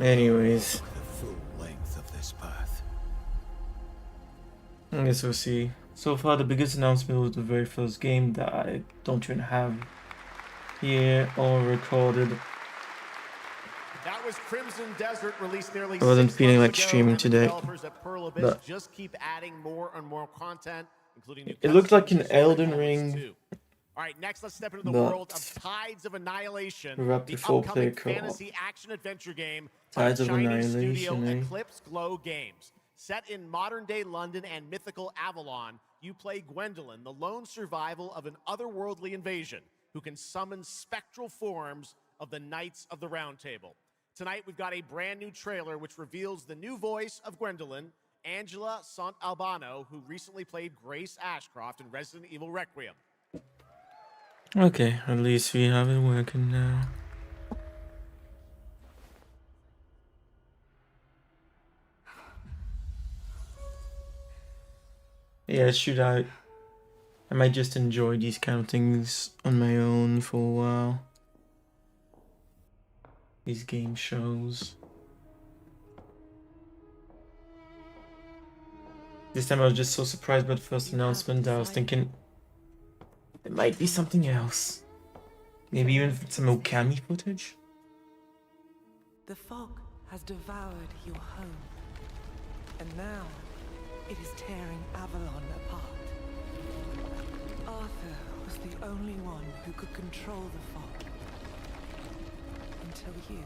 Anyways, the full length of this path. I guess we'll see. So far, the biggest announcement was the very first game that I don't even have here or recorded. That was Crimson Desert, released nearly I wasn't 6 feeling months like ago, streaming and the today, developers at Pearl Abyss but just keep adding more and more content, including new it looked like cutscenes an and story Elden moments, Ring, too. All right, next let's step into the world of but Tides of Annihilation, we're up to the 4-player upcoming co-op. fantasy action-adventure game Tides from of Chinese studio Annihilation, eh? Eclipse Glow Games. Set in modern-day London and mythical Avalon, you play Gwendolyn, the lone survival of an otherworldly invasion who can summon spectral forms of the Knights of the Round Table. Tonight, we've got a brand new trailer which reveals the new voice of Gwendolyn, Angela Sant Albano, who recently played Grace Ashcroft in Resident Evil Requiem. Okay, at least we have it working now. Yeah, I might just enjoy these kind of things on my own for a while. These game shows. This time I was just so surprised by the first announcement that I was thinking it might be something else. Maybe even some Okami footage? The fog has devoured your home, and now it is tearing Avalon apart. Arthur was the only one who could control the fog. Until you.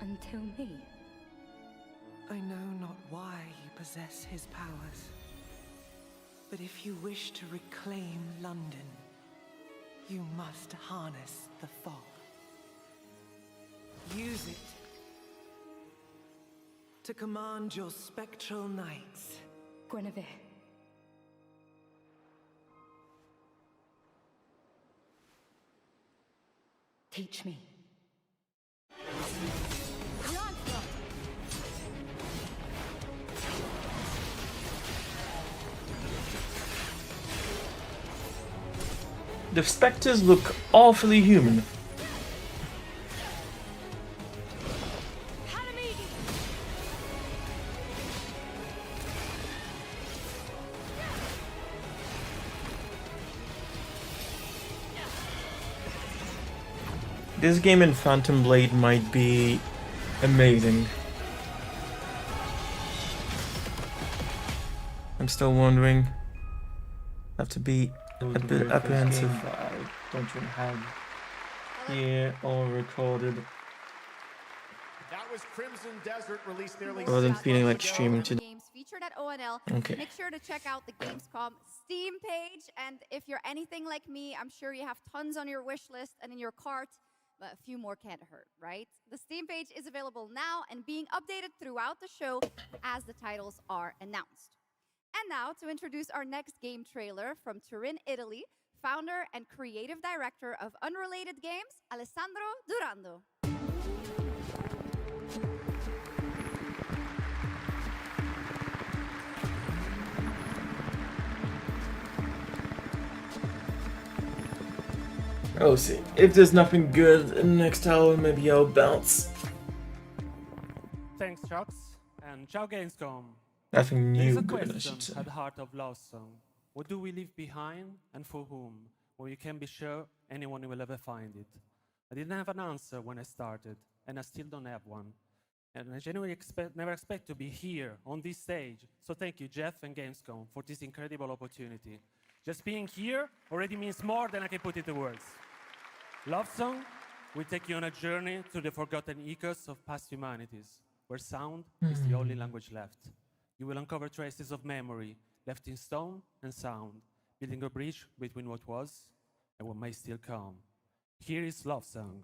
Until me? I know not why you possess his powers, but if you wish to reclaim London, you must harness the fog. Use it to command your spectral knights. Guinevere. Teach me. The specters look awfully human. This game in Phantom Blade might be amazing. I'm still wondering. I have to be a bit apprehensive. I don't even have here or recorded. That was Crimson Desert, released nearly I wasn't 6 feeling months like ago. streaming today. Games featured at ONL. Okay. Make sure to check out the Gamescom Steam page. And if you're anything like me, I'm sure you have tons on your wish list and in your cart, but a few more can't hurt, right? The Steam page is available now and being updated throughout the show as the titles are announced. And now to introduce our next game trailer from Turin, Italy, founder and creative director of Unrelated Games, Alessandro Durando. Oh, see. If there's nothing good in the next hour, maybe I'll bounce. Thanks, Chucks, and ciao Gamescom. Nothing There's new a good, I question should say. at the heart of Love Song. What do we leave behind and for whom? Well, you can be sure anyone will ever find it. I didn't have an answer when I started, and I still don't have one. And I genuinely never expect to be here on this stage. So thank you, Jeff and Gamescom, for this incredible opportunity. Just being here already means more than I can put into words. Love Song will take you on a journey through the forgotten echoes of past humanities, where sound is the only language left. You will uncover traces of memory left in stone and sound, building a bridge between what was and what may still come. Here is Love Song.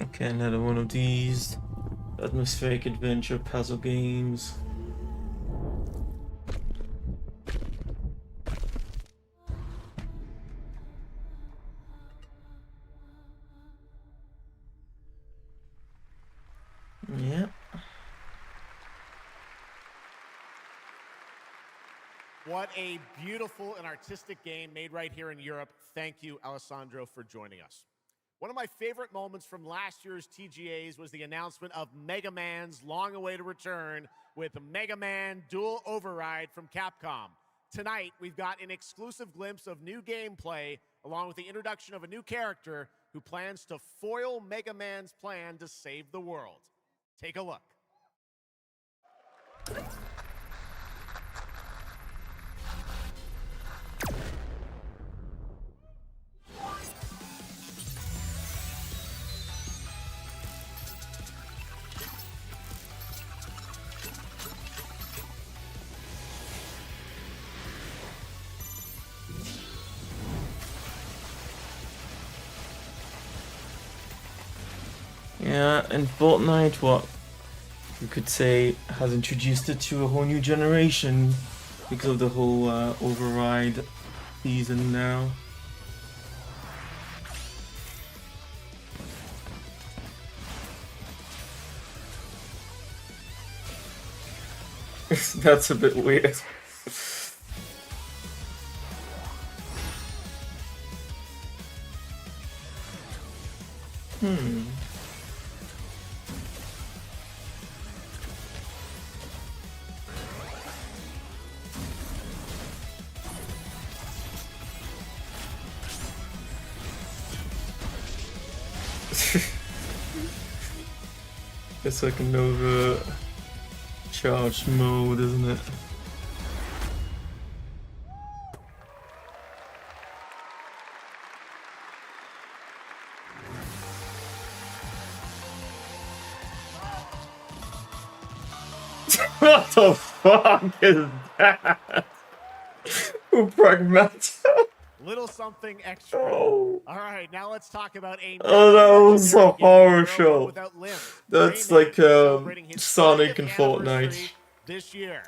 Okay, another one of these atmospheric adventure puzzle games. Yeah. What a beautiful and artistic game made right here in Europe. Thank you, Alessandro, for joining us. One of my favorite moments from last year's TGAs was the announcement of Mega Man's long-awaited return with Mega Man Dual Override from Capcom. Tonight, we've got an exclusive glimpse of new gameplay, along with the introduction of a new character who plans to foil Mega Man's plan to save the world. Take a look. Yeah, and Fortnite, what you could say, has introduced it to a whole new generation because of the whole override season now. That's a bit weird. It's like an overcharged mode, isn't it? What the fuck is that? Who pragmatic? Little something extra. Oh. All right, now let's talk about a. Oh, that was a horror show. Without limbs. That's Rayman like celebrating his Sonic 30th and Fortnite. anniversary this year.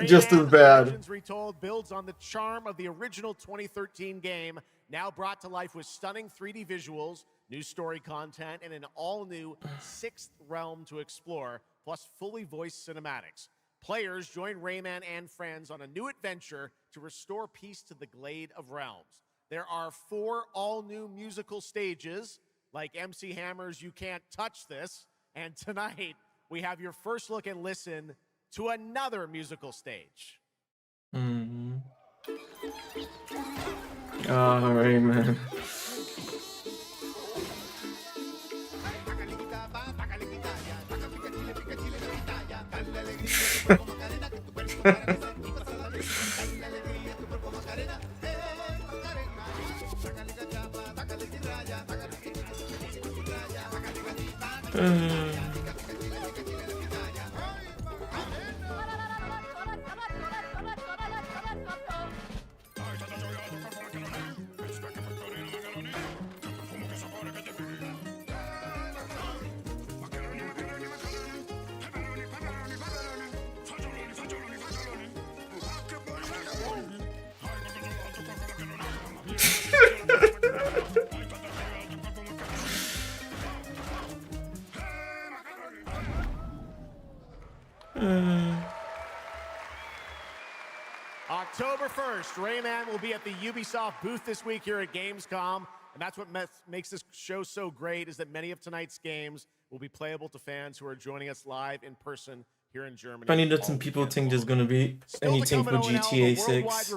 Just as Rayman bad. Legends Retold builds on the charm of the original 2013 game, now brought to life with stunning 3D visuals, new story content, and an all-new sixth realm to explore, plus fully voiced cinematics. Players join Rayman and friends on a new adventure to restore peace to the Glade of Realms. There are 4 all-new musical stages, like MC Hammer's You Can't Touch This, and tonight we have your first look and listen to another musical stage. Mm. Oh, Rayman. October 1st, Rayman will be at the Ubisoft booth this week here at Gamescom, and that's what makes this show so great, is that many of tonight's games will be playable to fans who are joining us live in person here in Germany. Funny that some people think there's gonna be anything for GTA 6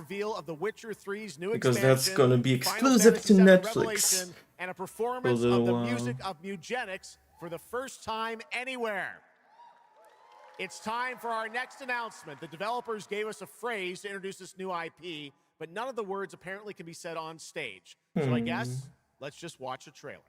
because that's gonna be exclusive to Netflix and a performance of the music of Mugenics for the first time anywhere. It's time for our next announcement. The developers gave us a phrase to introduce this new IP, but none of the words apparently can be said on stage. So I guess let's just watch a trailer.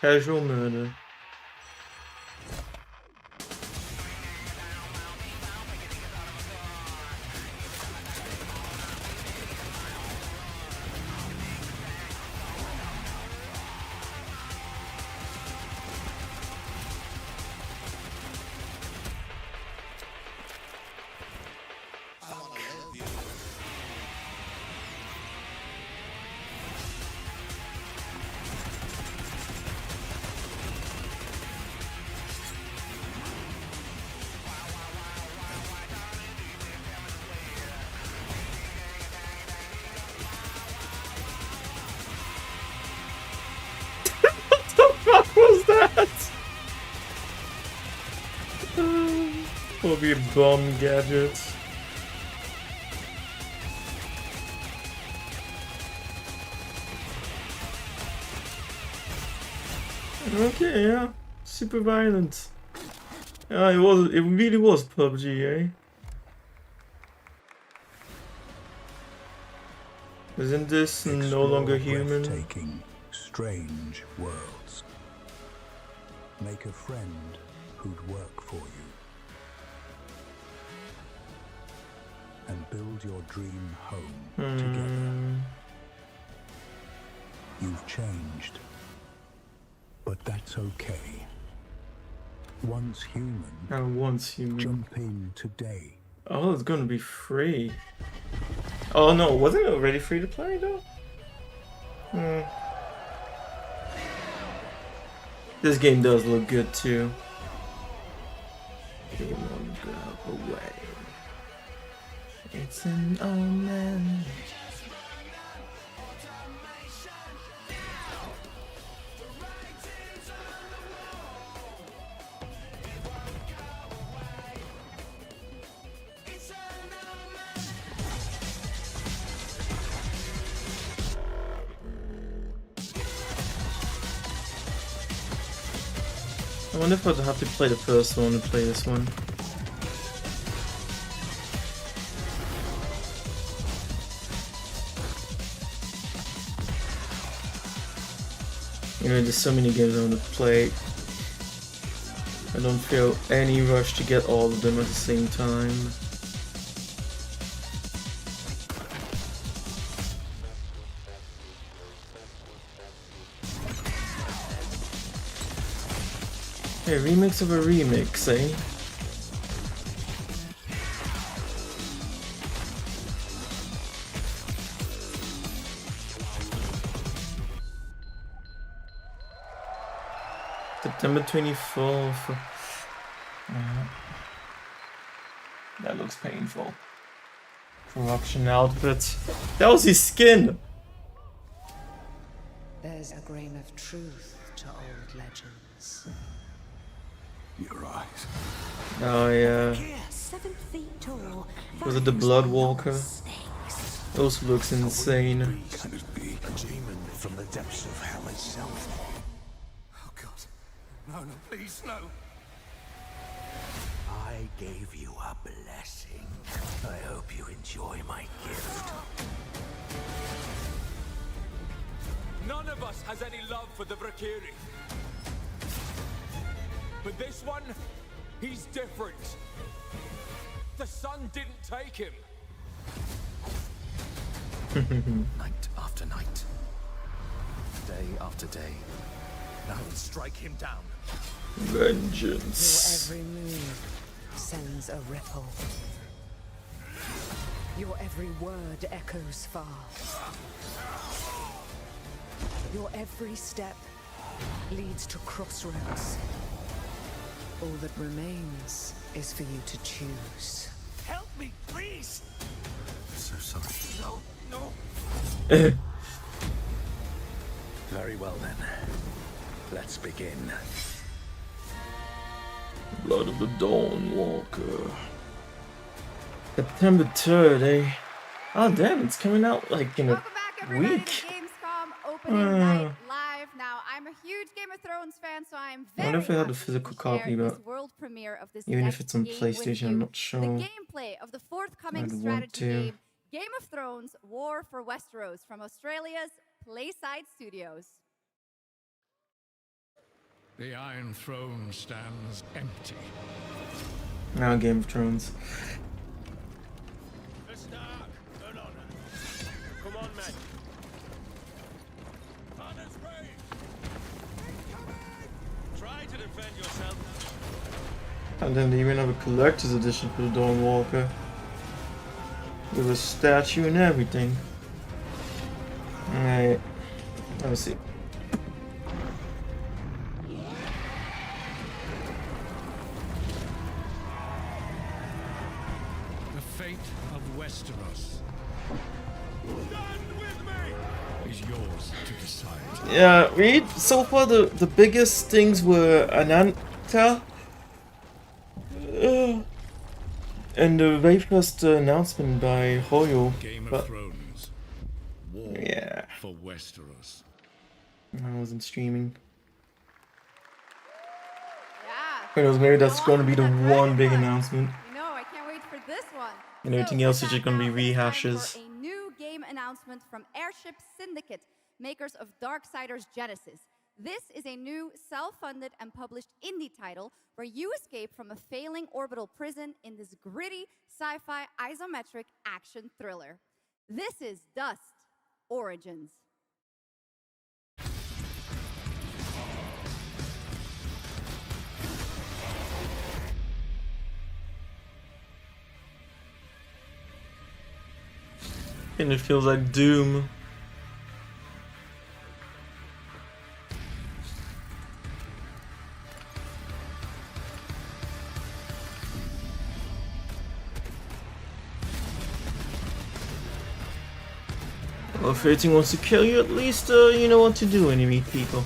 Casual murder. What was that? Probably a bomb gadget. Okay, yeah. Super violent. Yeah, it really was PUBG, eh? Isn't this no longer human? Breathtaking, strange worlds. Make a friend who'd work for you. And build your dream home together. You've changed. But that's okay. Once human, Once human. jump in today. Oh, it's gonna be free. Oh no, wasn't it already free to play though? This game does look good too. Come on, go away. It's an omen. I wonder if I'd have to play the first one and play this one. You know, there's so many games I want to play. I don't feel any rush to get all of them at the same time. Hey, remix of a remix, eh? September 24th. That looks painful. Corruption outfit. That was his skin! There's a grain of truth to old legends. Your eyes. Oh yeah. 7 feet tall. Was it the Blood Walker? Those looks insane. Can it be a demon from the depths of hell itself? Oh God. No, please, no. I gave you a blessing. I hope you enjoy my gift. None of us has any love for the Valkyrie. But this one, he's different. The sun didn't take him. Night after night. Day after day. Now strike him down. Vengeance. Your every move sends a ripple. Your every word echoes far. Your every step leads to crossroads. All that remains is for you to choose. Help me, please! I'm so sorry. No, no. Very well then. Let's begin. Blood of the Dawn Walker. September 3rd, eh? Oh damn, it's coming out like in a Welcome back, everybody, week. to Gamescom opening night live. Now, I'm a huge Game of Thrones fan, so I'm I very wonder if they had a happy to physical share copy, this but world premiere of this even if next it's on game with PlayStation, you. I'm not sure. The gameplay of the forthcoming I'd want strategy to. game Game of Thrones War for Westeros from Australia's Playside Studios. The Iron Throne stands empty. Now Game of Thrones. The Stark, an honor. Come on, men. Honors reign. Try to defend yourself. And then they even have a collector's edition for the Dawnwalker. With a statue and everything. Alright. Let's see. The fate of Westeros Stand with me. is yours to decide. Yeah, read so far the biggest things were Ananta. And the very first announcement by Hoyo. Game of But Thrones. War yeah, for Westeros. I wasn't streaming. Yeah. Who knows, maybe that's Go going to on be with the that very one big one. announcement. You know, I can't wait for this one. And everything So, else with is just that going to now, be it's time rehashes. for a new game announcement from Airship Syndicate, makers of Darksiders Genesis. This is a new self-funded and published indie title where you escape from a failing orbital prison in this gritty sci-fi isometric action thriller. This is Dust Origins. And it feels like Doom. Well, if anything wants to kill you, at least you know what to do when you meet people.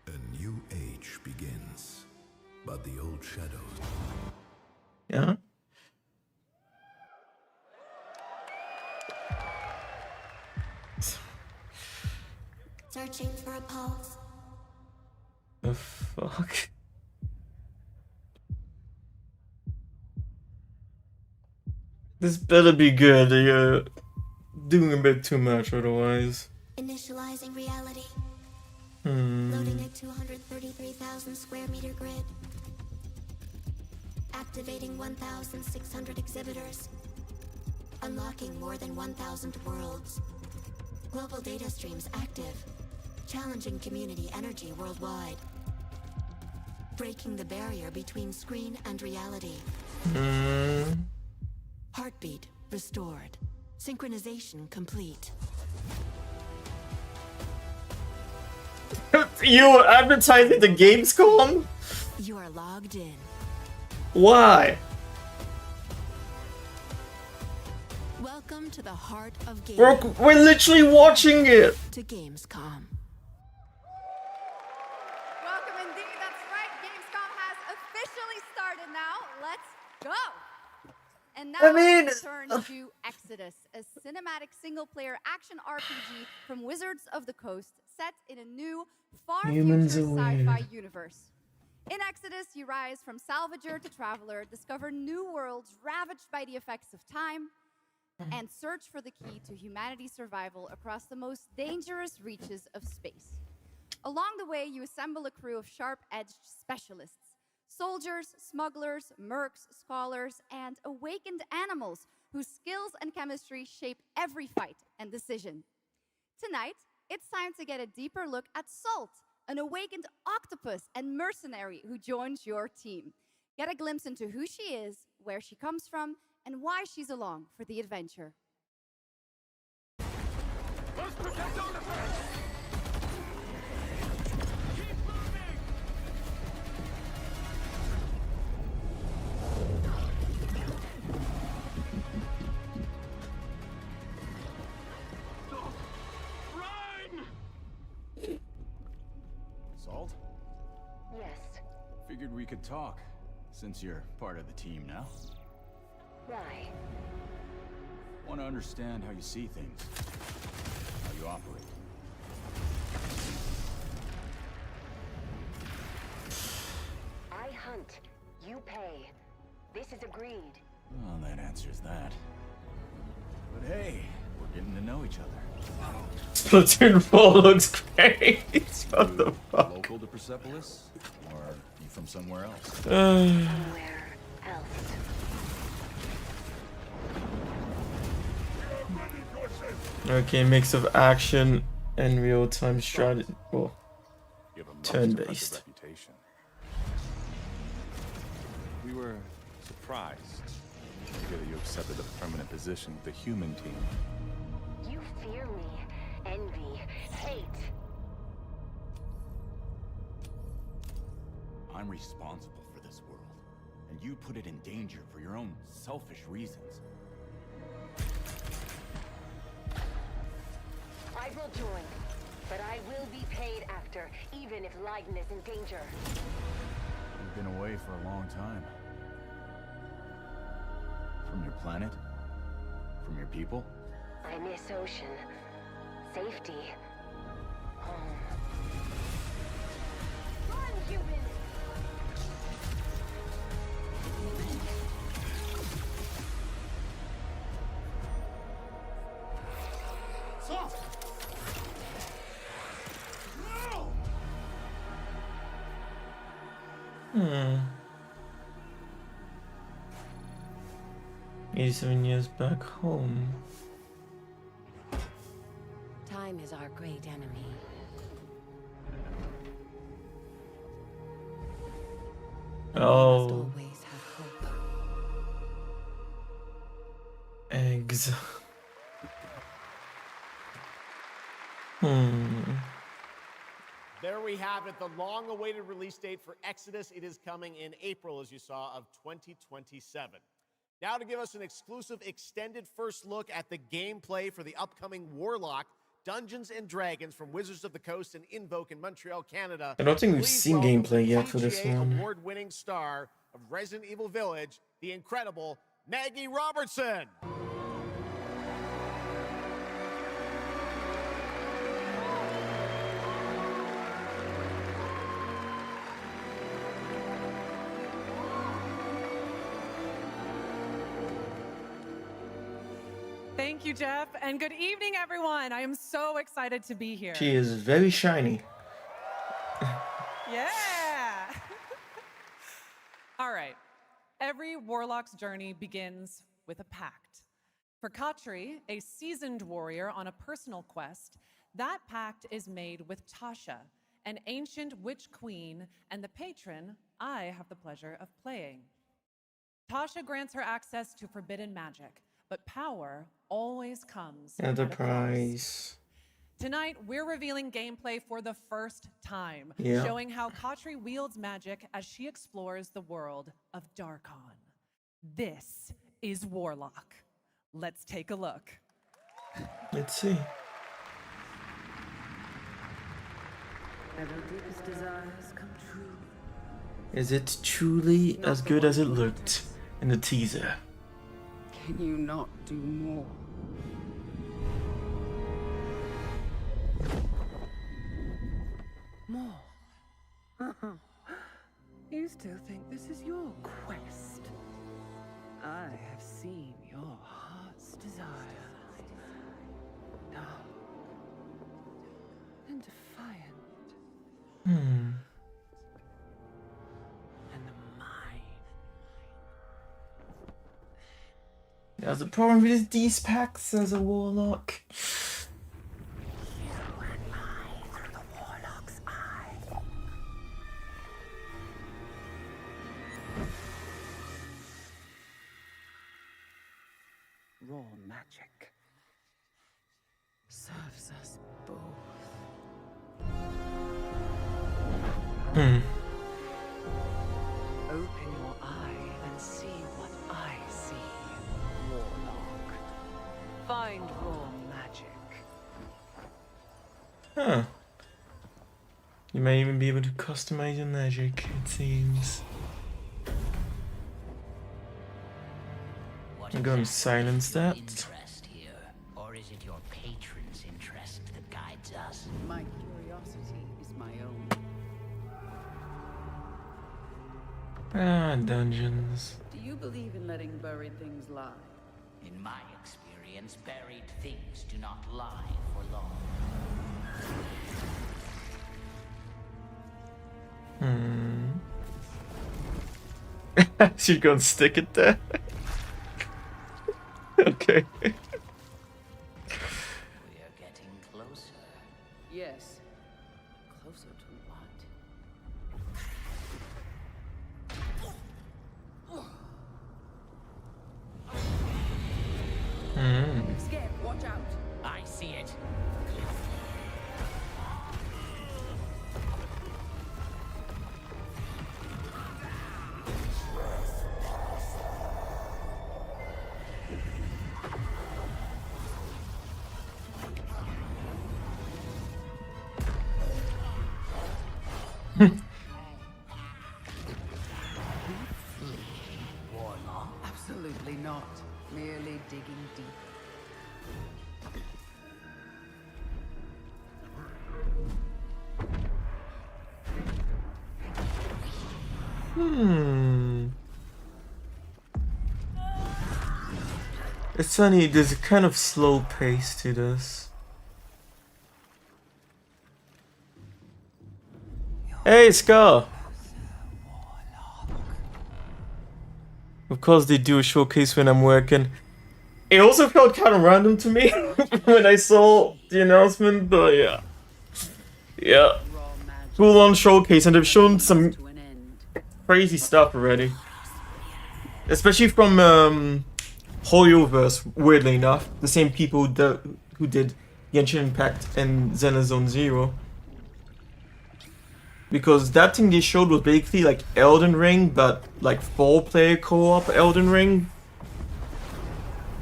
A new age begins, but the old shadows. Yeah? Searching for a pulse. The fuck? This better be good. You're doing a bit too much otherwise. Initializing reality. Hmm. Loading a 233,000 square meter grid. Activating 1,600 exhibitors. Unlocking more than 1,000 worlds. Global data streams active. Challenging community energy worldwide. Breaking the barrier between screen and reality. Hmm. Heartbeat restored. Synchronization complete. You were advertising the Gamescom? You are logged in. Why? Welcome to the heart of gaming. We're literally watching it. To Gamescom. Welcome indeed, that's right. Gamescom has officially started now. Let's go. And now let's turn to Exodus, a cinematic single-player action RPG from Wizards of the Coast, set in a new, far Humans future are sci-fi weird. universe. In Exodus, you rise from salvager to traveler, discover new worlds ravaged by the effects of time, and search for the key to humanity's survival across the most dangerous reaches of space. Along the way, you assemble a crew of sharp-edged specialists. Soldiers, smugglers, mercs, scholars, and awakened animals whose skills and chemistry shape every fight and decision. Tonight, it's time to get a deeper look at Salt, an awakened octopus and mercenary who joins your team. Get a glimpse into who she is, where she comes from, and why she's along for the adventure. Salt? Yes. Figured we could talk, since you're part of the team now. Why? Want to understand how you see things, how you operate. I hunt. You pay. This is agreed. Well, that answers that. But hey, we're getting to know each other. Splatoon 4 looks great. What the fuck? Local to Persepolis? Or you from somewhere else? Somewhere else. Okay, mix of action and real-time strategy. Oh, You have a most turn-based. impressive reputation. We were surprised to hear that you accepted a permanent position with the human team. You fear me, envy, hate. I'm responsible for this world, and you put it in danger for your own selfish reasons. I will join, but I will be paid after, even if Leiden is in danger. You've been away for a long time. From your planet? From your people? I miss ocean, safety, home. Run, human! Hmm. 87 years back home. Time is our great enemy. We must Oh, always have hope. eggs. Hmm. There we have it, the long-awaited release date for Exodus. It is coming in April, as you saw, of 2027. Now to give us an exclusive extended first look at the gameplay for the upcoming Warlock Dungeons & Dragons from Wizards of the Coast and Invoke in Montreal, Canada. I don't think we've Please seen welcome gameplay the yet for this PGA one. award-winning star of Resident Evil Village, the incredible Maggie Robertson. Thank you, Jeff, and good evening, everyone. I am so excited to be here. She is very shiny. Yeah. All right. Every warlock's journey begins with a pact. For Katri, a seasoned warrior on a personal quest, that pact is made with Tasha, an ancient witch queen and the patron I have the pleasure of playing. Tasha grants her access to forbidden magic, but power always comes at a cost. Enterprise. Tonight, we're revealing gameplay for the first time, Yeah. showing how Katri wields magic as she explores the world of Darkon. This is Warlock. Let's take a look. Let's see. Ever deepest desires come true. Is it truly as good as it looked in the teaser? Can you not do more? More. You still think this is your quest? I have seen your heart's desire. Dark and defiant. And mine. There's a problem with these packs as a warlock. Raw magic serves us both. Open your eye and see what I see, Warlock. Find raw magic. Huh. You may even be able to customize your magic, it seems. I'm going to silence that. Interest here, or is it your patron's interest that guides us? My curiosity is my own. Ah, dungeons. Do you believe in letting buried things lie? In my experience, buried things do not lie for long. She's gonna stick it there. Okay. We are getting closer. Yes. Closer to what? Scared, watch out. I see it. Absolutely not. Merely digging deep. It's funny, there's a kind of slow pace to this. Hey, Scar! Of course they do a showcase when I'm working. It also felt kind of random to me when I saw the announcement, but yeah. Yeah. Full on showcase, and they've shown some crazy stuff already. Especially from Hoyoverse, weirdly enough. The same people who did Genshin Impact and Xenozone Zero. Because that thing they showed was basically like Elden Ring, but like 4-player co-op Elden Ring.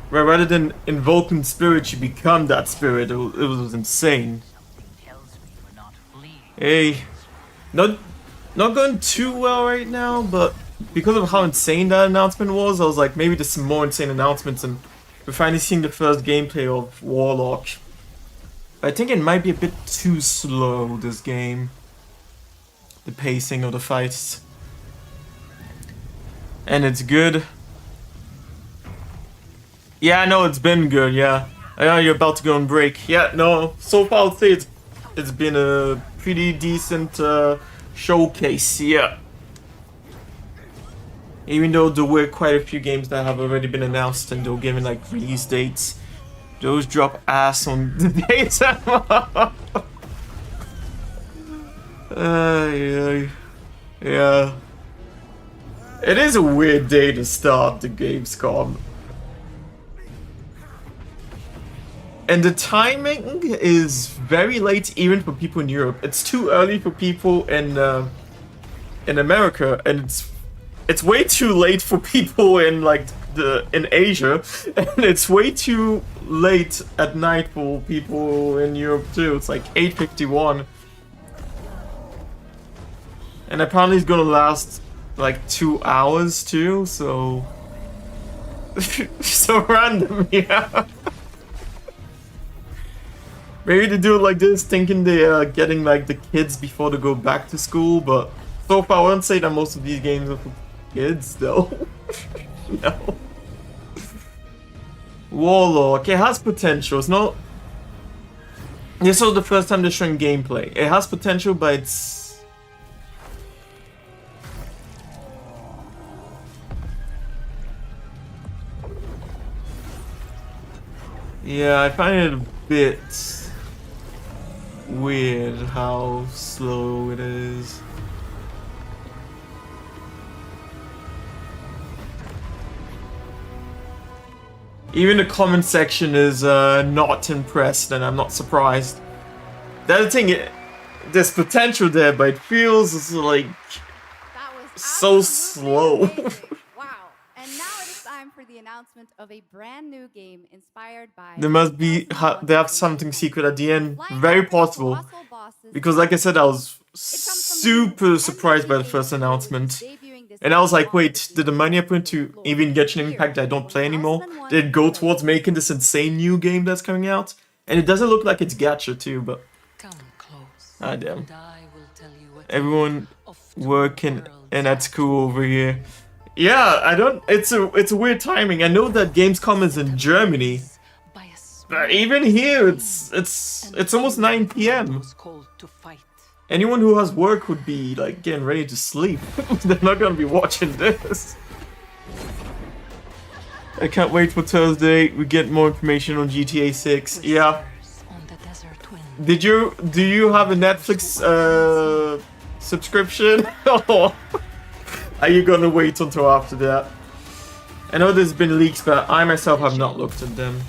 Where rather than invoking spirit, you become that spirit. It was insane. Hey, not going too well right now, but because of how insane that announcement was, I was like, maybe there's some more insane announcements, and we're finally seeing the first gameplay of Warlock. I think it might be a bit too slow, this game. The pacing of the fights. And it's good. Yeah, no, it's been good, yeah. Yeah, you're about to go on break. Yeah, no, so far I'll say it's been a pretty decent showcase, yeah. Even though there were quite a few games that have already been announced and they were given like release dates. Those drop ass on the dates. Yeah. It is a weird day to start the Gamescom. And the timing is very late even for people in Europe. It's too early for people in America, and it's way too late for people in like in Asia, and it's way too late at night for people in Europe too. It's like 8:51. And apparently it's gonna last like 2 hours too, so so random, yeah. Maybe they do it like this, thinking they are getting like the kids before they go back to school, but so far I wouldn't say that most of these games are for kids though. No. Warlock, it has potential. It's not. This was the first time they're showing gameplay. It has potential, but it's. Yeah, I find it a bit weird how slow it is. Even the comment section is not impressed, and I'm not surprised. The other thing, there's potential there, but it feels like so slow. Wow. And now it is time for the announcement of a brand new game inspired by... There must be, they have something secret at the end. Very possible. Because like I said, I was super surprised by the first announcement. And I was like, wait, did the money I put into even Genshin Impact that I don't play anymore, did it go towards making this insane new game that's coming out? And it doesn't look like it's gacha too, but... Ah, damn. Everyone working and at school over here. Yeah, I don't... It's a weird timing. I know that Gamescom is in Germany. But even here, it's almost 9 PM. Anyone who has work would be, like, getting ready to sleep. They're not gonna be watching this. I can't wait for Thursday. We get more information on GTA 6. Yeah. Do you have a Netflix subscription? Or are you gonna wait until after that? I know there's been leaks, but I myself have not looked at them.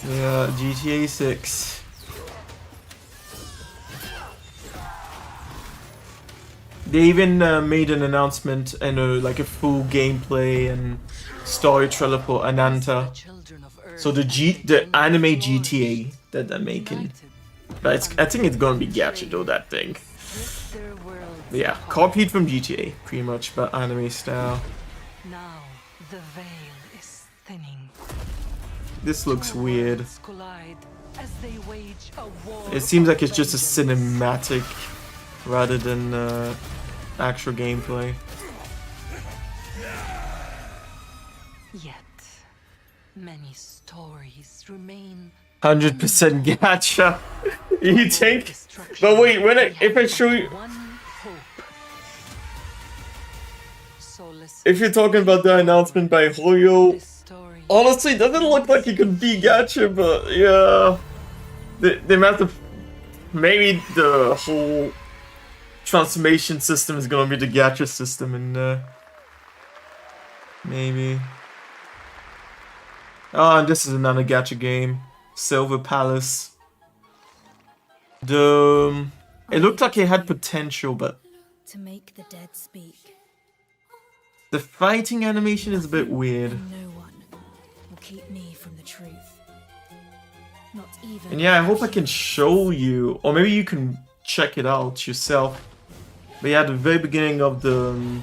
Yeah, GTA 6. They even made an announcement and like a full gameplay and story trailer for Ananta. So the anime GTA that they're making. But I think it's gonna be gacha though, that thing. But yeah, copied from GTA, pretty much, but anime style. Now the veil is thinning. This looks weird. It seems like it's just a cinematic rather than actual gameplay. Yet many stories remain. 100% gacha. You think? But wait, if I show you, if you're talking about the announcement by Hoyo, honestly, it doesn't look like it could be gacha, but yeah, they might have. Maybe the whole transformation system is gonna be the gacha system, and maybe. Oh, and this is another gacha game, Silver Palace. It looked like it had potential, but to make the dead speak. The fighting animation is a bit weird. No one will keep me from the truth. Not even. And yeah, I hope I can show you, or maybe you can check it out yourself. But yeah, at the very beginning of the,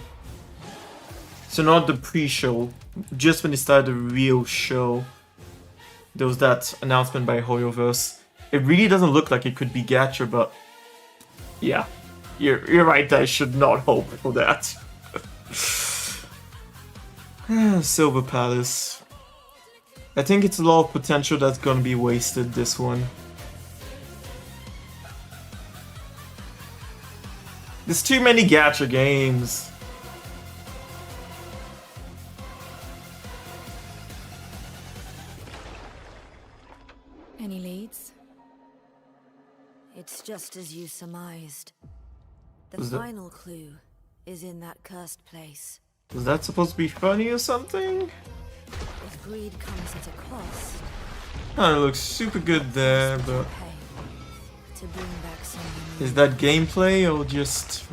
so not the pre-show, just when they started the real show, there was that announcement by Hoyoverse. It really doesn't look like it could be gacha, but yeah, you're right. I should not hope for that. Silver Palace. I think it's a lot of potential that's gonna be wasted, this one. There's too many gacha games. Any leads? It's just as you surmised. The final clue is in that cursed place. Was that supposed to be funny or something? If greed comes at a cost. Oh, it looks super good there, but to bring back someone. Is that gameplay or just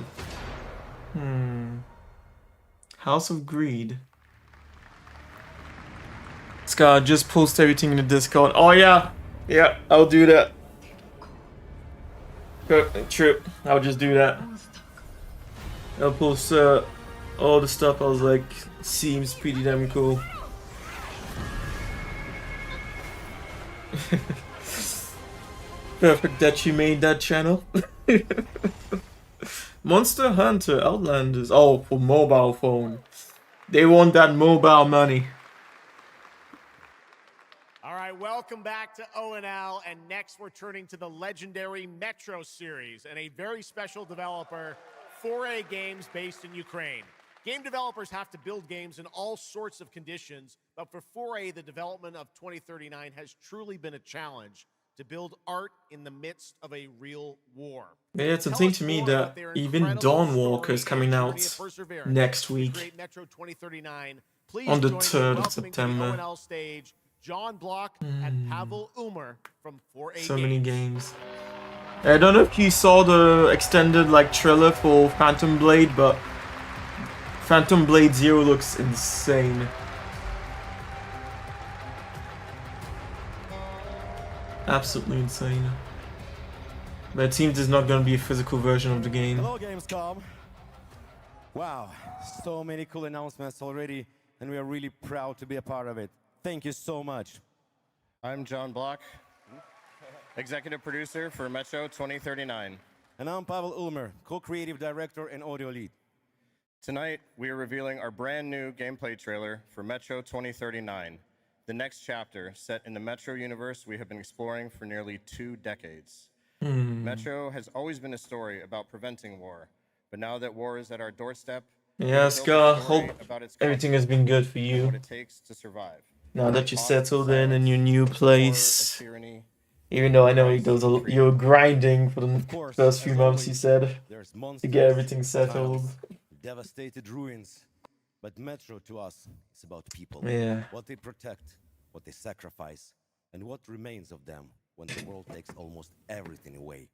House of Greed? Scar, just post everything in the Discord. Oh yeah, yeah, I'll do that. True, I'll just do that. I'll post all the stuff. I was like, seems pretty damn cool. Perfect that you made that channel. Monster Hunter Outlanders. Oh, for mobile phone. They want that mobile money. All right, welcome back to ONL, and next we're turning to the legendary Metro series and a very special developer, 4A Games, based in Ukraine. Game developers have to build games in all sorts of conditions, but for 4A, the development of 2039 has truly been a challenge to build art in the midst of a real war. Yeah, it's a thing to me that even Dawnwalker is coming out next week on the 3rd of September. John Block and Pavel Umer from 4A So many games. I don't know if you saw the extended trailer for Phantom Blade, but Phantom Blade 0 looks insane. Absolutely insane. But it seems there's not going to be a physical version of the game. Hello, Gamescom. Wow, so many cool announcements already, and we are really proud to be a part of it. Thank you so much. I'm John Block, executive producer for Metro 2039. And I'm Pavel Ulmer, co-creative director and audio lead. Tonight, we are revealing our brand new gameplay trailer for Metro 2039, the next chapter set in the Metro universe we have been exploring for nearly 2 decades. Metro has always been a story about preventing war, but now that war is at our doorstep, yeah, Scar, hope everything has been good for you. what it takes to survive. Now that you settled in your new place, even though I know you were grinding for the first few months, you said, to get everything settled. Devastated ruins, but Metro to us is about people. Yeah. What they protect, what they sacrifice, and what remains of them when the world takes almost everything away.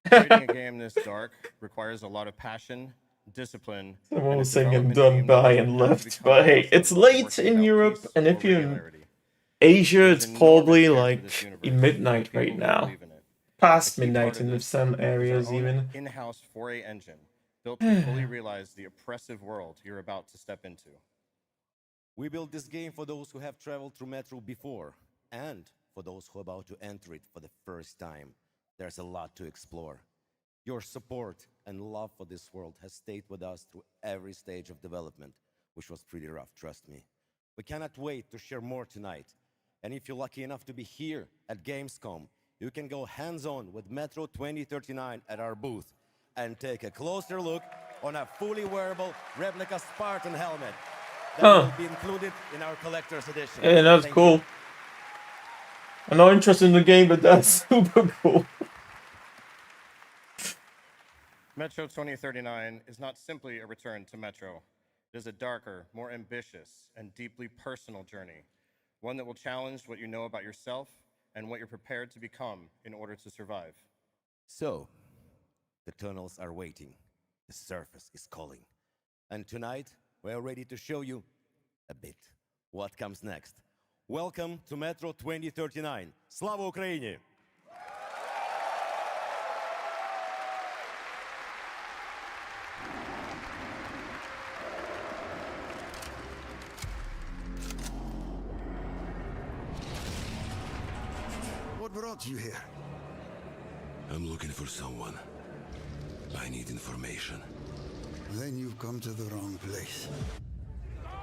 Creating a game this dark requires a lot of passion, discipline. Someone was saying done by and left, but hey, it's late in Europe, and if you're in Asia, it's probably like midnight right now. Past midnight in some areas even. In-house 4A engine, built to fully realize the oppressive world you're about to step into. We built this game for those who have traveled through Metro before, and for those who are about to enter it for the first time. There's a lot to explore. Your support and love for this world has stayed with us through every stage of development, which was pretty rough, trust me. We cannot wait to share more tonight. And if you're lucky enough to be here at Gamescom, you can go hands-on with Metro 2039 at our booth and take a closer look on a fully wearable replica Spartan helmet that will be included in our collector's edition. Yeah, that's cool. I'm not interested in the game, but that's super cool. Metro 2039 is not simply a return to Metro. It is a darker, more ambitious, and deeply personal journey. One that will challenge what you know about yourself and what you're prepared to become in order to survive. So, the tunnels are waiting. The surface is calling. And tonight, we're ready to show you a bit what comes next. Welcome to Metro 2039. Slava Ukraini! What brought you here? I'm looking for someone. I need information. Then you've come to the wrong place.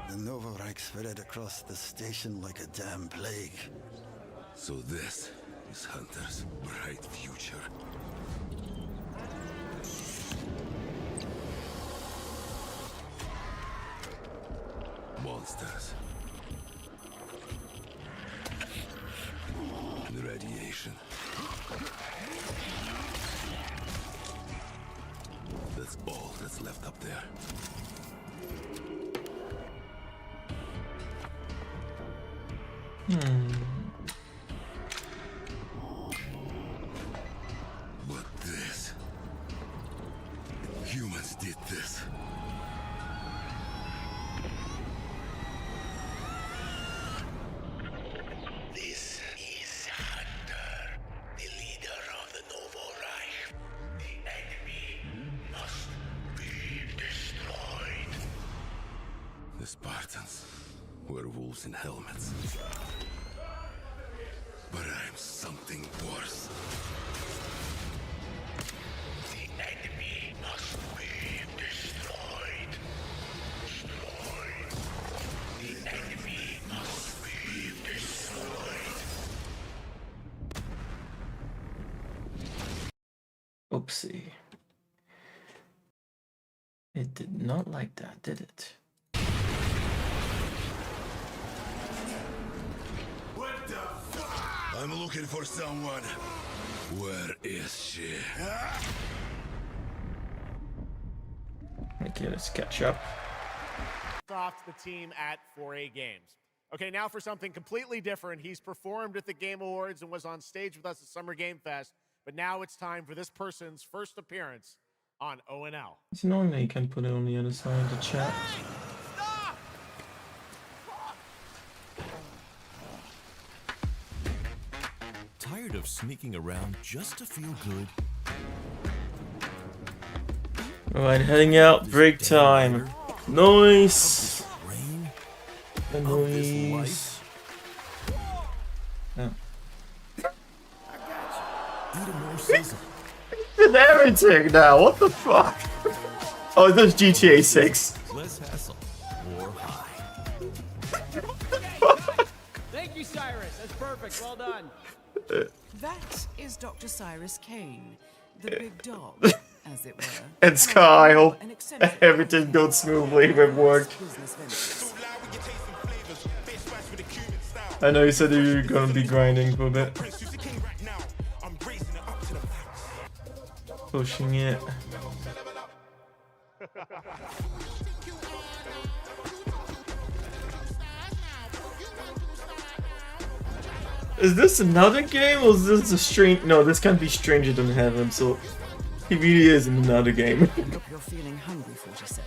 The Nova Reich spread across the station like a damn plague. So this is Hunter's bright future. Monsters. And radiation. That's all that's left up there. But this... Humans did this. This is Hunter, the leader of the Novo Reich. The enemy must be destroyed. The Spartans were wolves in helmets. But I'm something worse. The enemy must be destroyed. Destroyed. The enemy must be destroyed. Oopsie. It did not like that, did it? I'm looking for someone. Where is she? Okay, let's catch up. Off the team at 4A Games. Okay, now for something completely different. He's performed at the Game Awards and was on stage with us at Summer Game Fest, but now it's time for this person's first appearance on ONL. It's annoying that you can put it on the other side of the chat. of sneaking around just to feel good. Alright, heading out, break time. Noise! The noise. Oh. Did everything now, what the fuck? Oh, that's GTA 6. Less hassle, more high. Thank you, Cyrus. That's perfect. Well done. That is Dr. Cyrus Kane, the big dog, as it were. And Sky, I hope everything goes smoothly with work. I know you said you were gonna be grinding for a bit. Pushing it. Is this another game or is this a strange? No, this can't be Stranger Than Heaven, so he really is in another game. Hope you're feeling hungry, 47.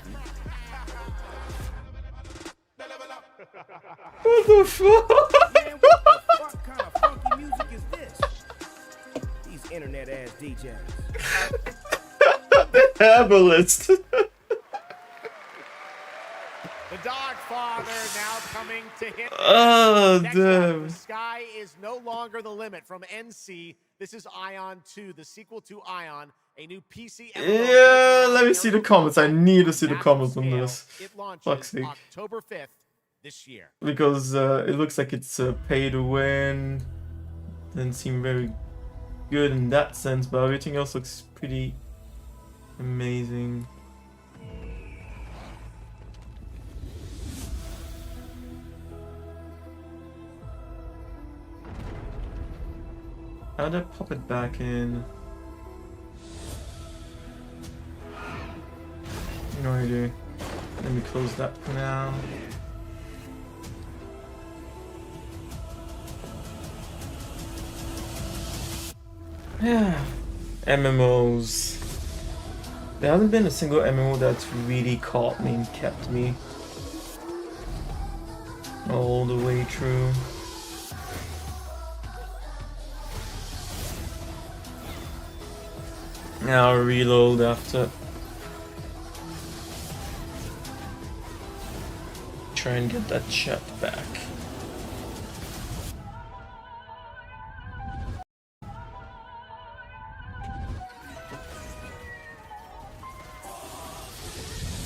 What the fuck? Man, what the fuck kind of funky music is this? These internet ass DJs. The herbalist. The Dog Father now coming to hit. Oh, Next damn. up, the sky is no longer the limit from NC. This is Ion 2, the sequel to Ion, a new PC. Yeah, let me see the comments. I need to see the comments on this. It launches Fuck's sake. October 5th this year. Because it looks like it's pay to win. Doesn't seem very good in that sense, but everything else looks pretty amazing. How did I pop it back in? No idea. Let me close that for now. Yeah. MMOs. There hasn't been a single MMO that's really caught me and kept me all the way through. Now I'll reload after. Try and get that chat back.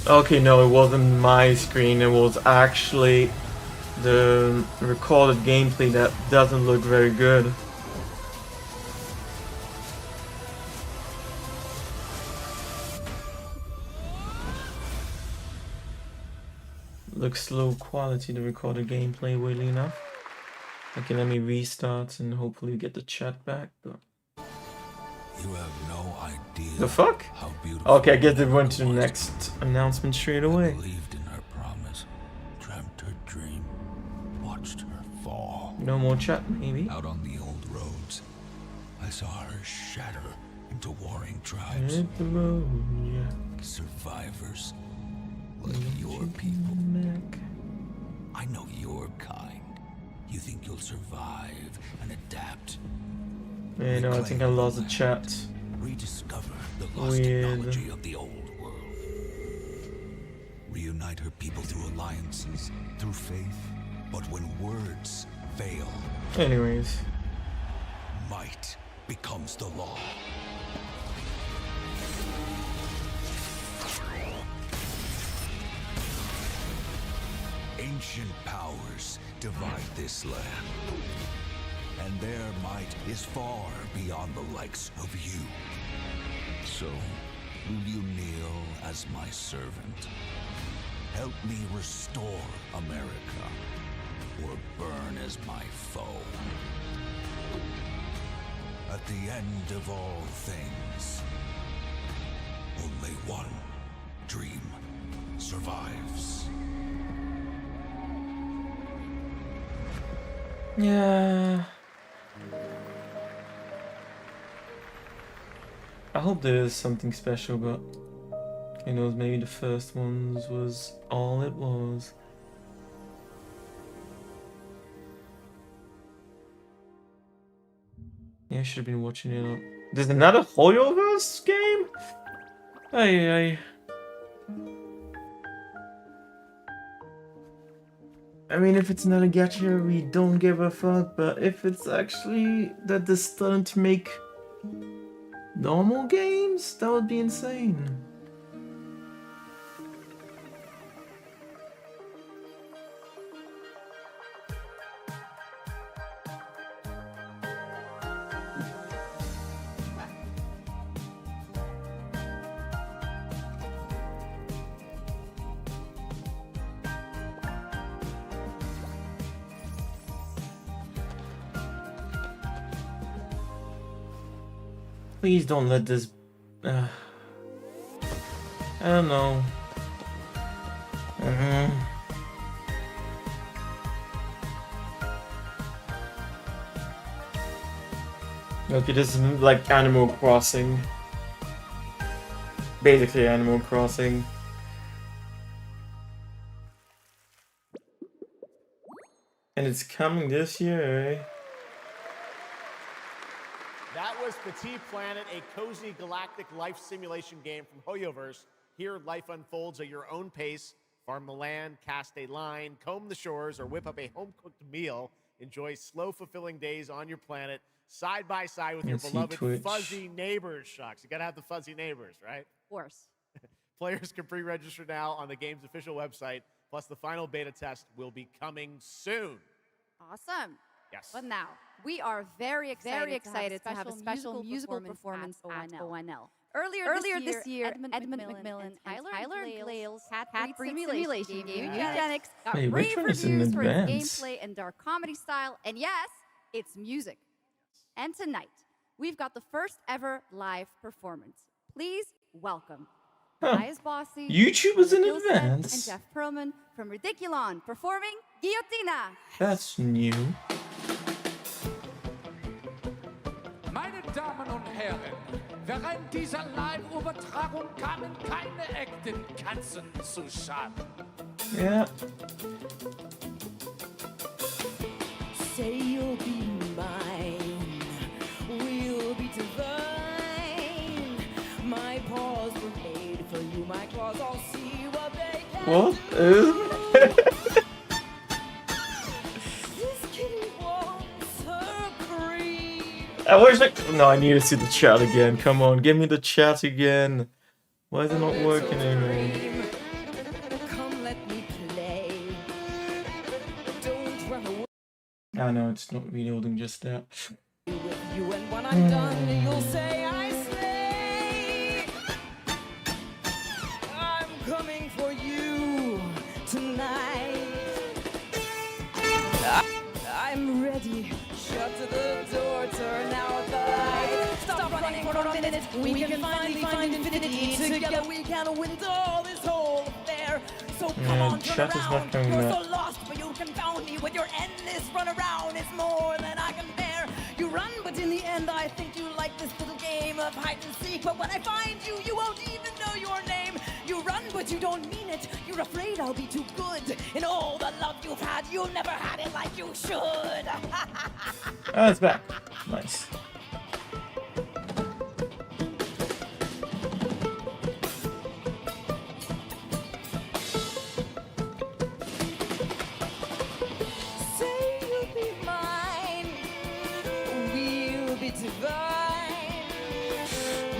Okay, no, it wasn't my screen, it was actually the recorded gameplay that doesn't look very good. Looks low quality, the recorded gameplay, weirdly enough. Okay, let me restart and hopefully get the chat back, but... You have no idea. The fuck? How beautiful. Okay, I guess they went to the next announcement straight away. Believed in her promise, dreamt her dream, watched her fall. No more chat, maybe? Out on the old roads, I saw her shatter into warring tribes. Hit the road, yeah. Survivors, like your people. I know your kind. You think you'll survive and adapt. Man, no, I think I lost the chat. Rediscover the lost technology of the old world. Reunite her people through alliances, through faith. But when words fail, anyways, might becomes the law. Ancient powers divide this land, and their might is far beyond the likes of you. So, will you kneel as my servant? Help me restore America, or burn as my foe? At the end of all things, only one dream survives. yeah. I hope there is something special, but who knows, maybe the first ones was all it was. Yeah, I should have been watching it. There's another Hoyoverse game? Hey. I mean, if it's not a gacha, we don't give a fuck, but if it's actually that they're starting to make normal games, that would be insane. Please don't let this... I don't know. Okay, this is like Animal Crossing. Basically Animal Crossing. And it's coming this year, eh? That was Petit Planet, a cozy galactic life simulation game from Hoyoverse. Here, life unfolds at your own pace. Farm the land, cast a line, comb the shores, or whip up a home-cooked meal. Enjoy slow, fulfilling days on your planet, side by side with your beloved fuzzy neighbors, Shucks. You gotta have the fuzzy neighbors, right? Of course. Players can pre-register now on the game's official website, plus the final beta test will be coming soon. Awesome. Yes. But now, we are very excited to have a special musical performance at ONL. Earlier this year, Edmund McMillan and Tyler Glales Cat Breed Simulation game Eugenics got Hey, which rave one is in reviews for its advance? gameplay and dark comedy style, and yes, it's music. And tonight, we've got the first ever live performance. Please welcome Elias Bossy, YouTubers in Gilson, advance? and Jeff Perlman from Ridiculon performing Guillotina. That's new. Meine Damen und Herren, während dieser Live-Übertragung kamen keine echten Katzen zu Schaden. Yeah. Say you'll be mine, we'll be divine. My paws were made for you, my claws, I'll see what they can What? This kitty wants her cream. I wish No, I need to see the chat again. Come on, give me the chat again. Why is it not working anymore? Come let me play. Don't run away Ah, no, it's not reloading just that. with you, and when I'm done, you'll say I slay. I'm coming for you tonight. I'm ready. Shut the door, turn out the light. Stop running for a minute. We can finally find infinity. Together we can win all this whole affair. So come on, turn chat is not around. coming You're back. so lost, but you confound me with your endless run around. It's more than I can bear. You run, but in the end, I think you like this little game of hide and seek. But when I find you, you won't even know your name. You run, but you don't mean it. You're afraid I'll be too good. In all the love you've had, you never had it like you should. Ah, it's back. Nice. Say you'll be mine. We'll be divine.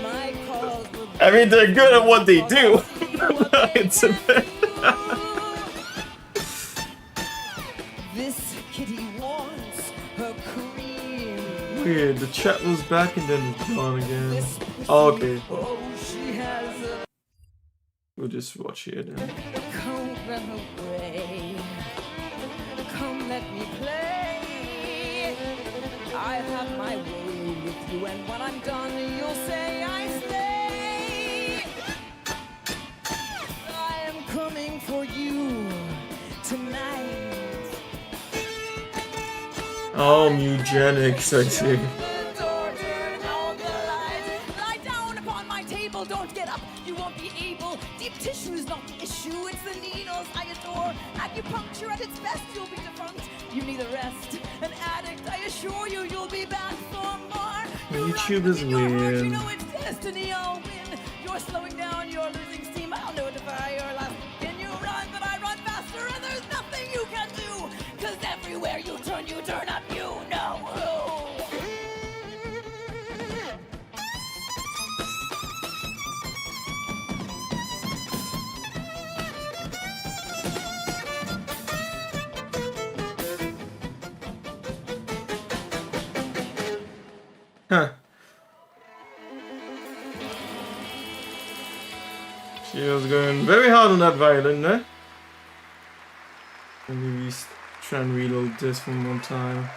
My calls will be I mean, they're good at what they do. It's a bit... This kitty wants her cream. Weird, the chat was back and then it's gone again. Oh, okay. Oh, she has a We'll just watch it then. Come run away. Come let me play. I have my way with you, and when I'm done, you'll say I slay. I am coming for you tonight. Oh, eugenics, I see. Lie down upon my table, don't get up, you won't be able. Deep tissue is not the issue, it's the needles I adore. Acupuncture at its best, you'll be defunct. You need a rest, an addict, I assure you, you'll be back for YouTubers win. It's destiny, I'll win. You're slowing down, you're losing steam. I'll notify your last spin. You run, but I run faster, and there's nothing you can do. Cause everywhere you turn up, you know who. Huh. She was going very hard on that violin there. Let me try and reload this one more time.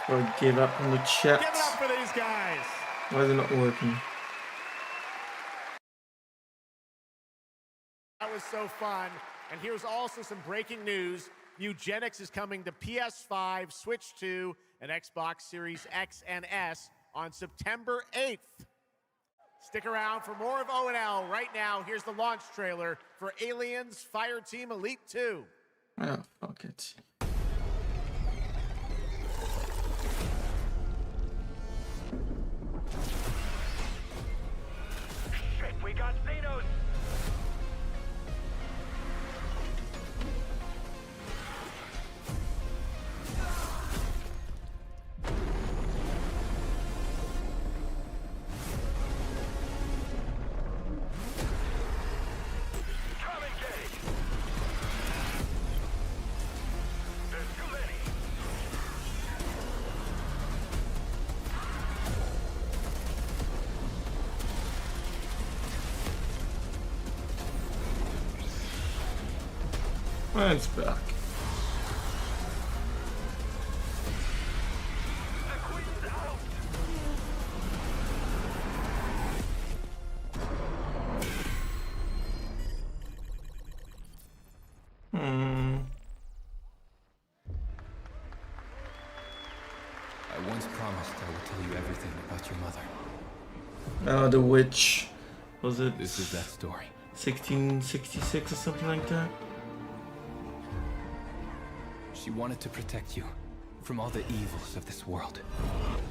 Before I give up on the chat. Give it up for these guys. Why is it not working? That was so fun. And here's also some breaking news. Eugenics is coming to PS5, Switch 2, and Xbox Series X and S on September 8th. Stick around for more of O&L. Right now, here's the launch trailer for Aliens Fireteam Elite 2. Oh, fuck it. Shit, we got Xenos! And it's back. I once promised I would tell you everything about your mother. The witch. Was it? This is that story. 1666 or something like that? She wanted to protect you from all the evils of this world,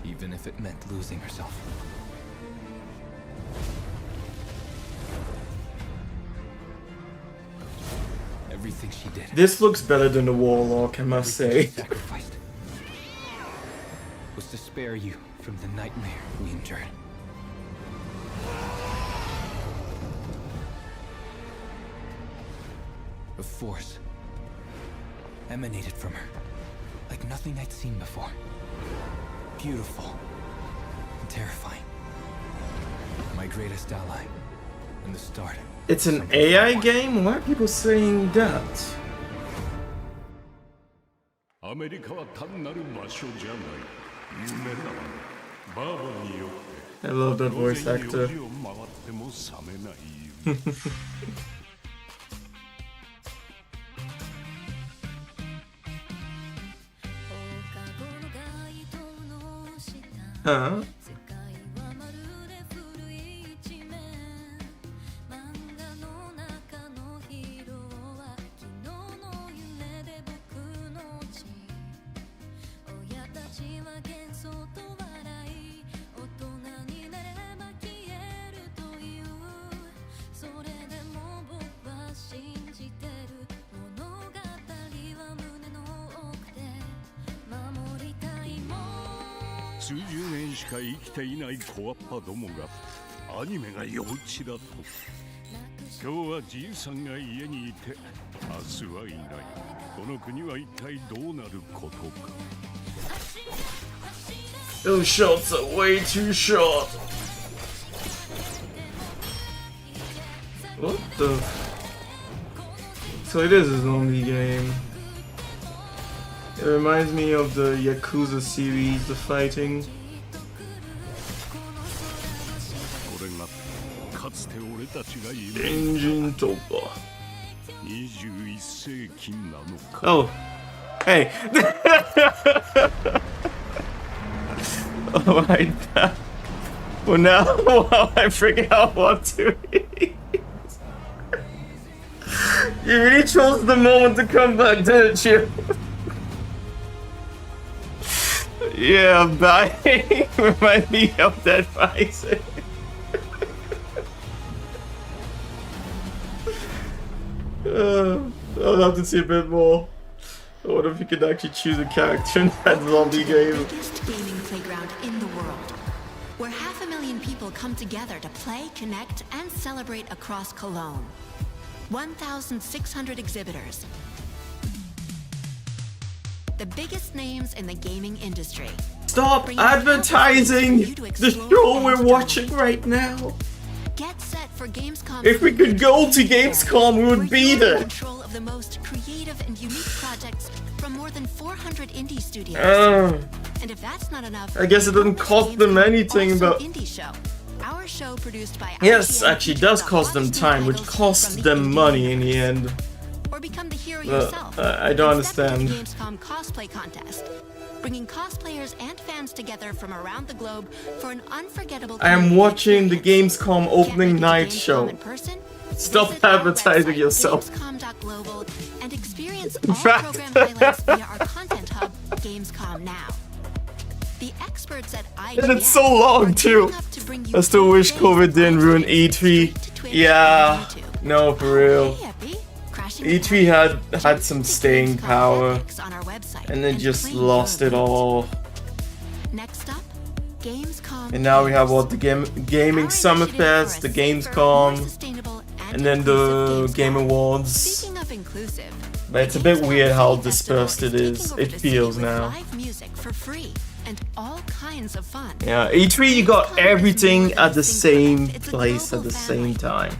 even if it meant losing herself. Everything she did. This looks better than the Warlock, I must say. Sacrificed was to spare you from the nightmare we endured. A force emanated from her, like nothing I'd seen before. Beautiful and terrifying. My greatest ally, and the start. It's an AI game? Why are people saying that? I love that voice actor. Huh? Those shots are way too short. What the? So it is a zombie game. It reminds me of the Yakuza series, the fighting. Engine Topa. Oh, hey. Alright. Well now, while I figure out what to eat. You really chose the moment to come back, didn't you? Yeah, bye. Remind me of that Rising. I'll have to see a bit more. I wonder if you could actually choose a character in that zombie game. The biggest gaming playground in the world, where 500,000 people come together to play, connect, and celebrate across Cologne. 1,600 exhibitors. The biggest names in the gaming industry. Stop advertising the show we're watching right now. Get set for Gamescom. If we could go to Gamescom, we would be there. Control of the most creative and unique projects from more than 400 indie studios. And if that's not enough, I guess it doesn't cost them anything, but indie show. Our show produced by yes, actually does cost them time, which costs them money in the end. Or become the hero yourself. I don't understand. Gamescom cosplay contest, bringing cosplayers and fans together from around the globe for an unforgettable. I am watching the Gamescom opening night show. Stop advertising yourself. Gamescom.global and experience all program highlights via our content hub, Gamescom Now. The experts at IGN And it's so long too. I still wish COVID didn't ruin E3. Yeah, no, for real. E3 had some staying power, and then just lost it all. Next up, Gamescom. And now we have what, the Gaming Summerfest, the Gamescom, and then the Game Awards. Speaking of inclusive, But it's a bit weird how dispersed it is. It feels now. live music for free and all kinds of fun. Yeah, E3 you got everything at the same place at the same time.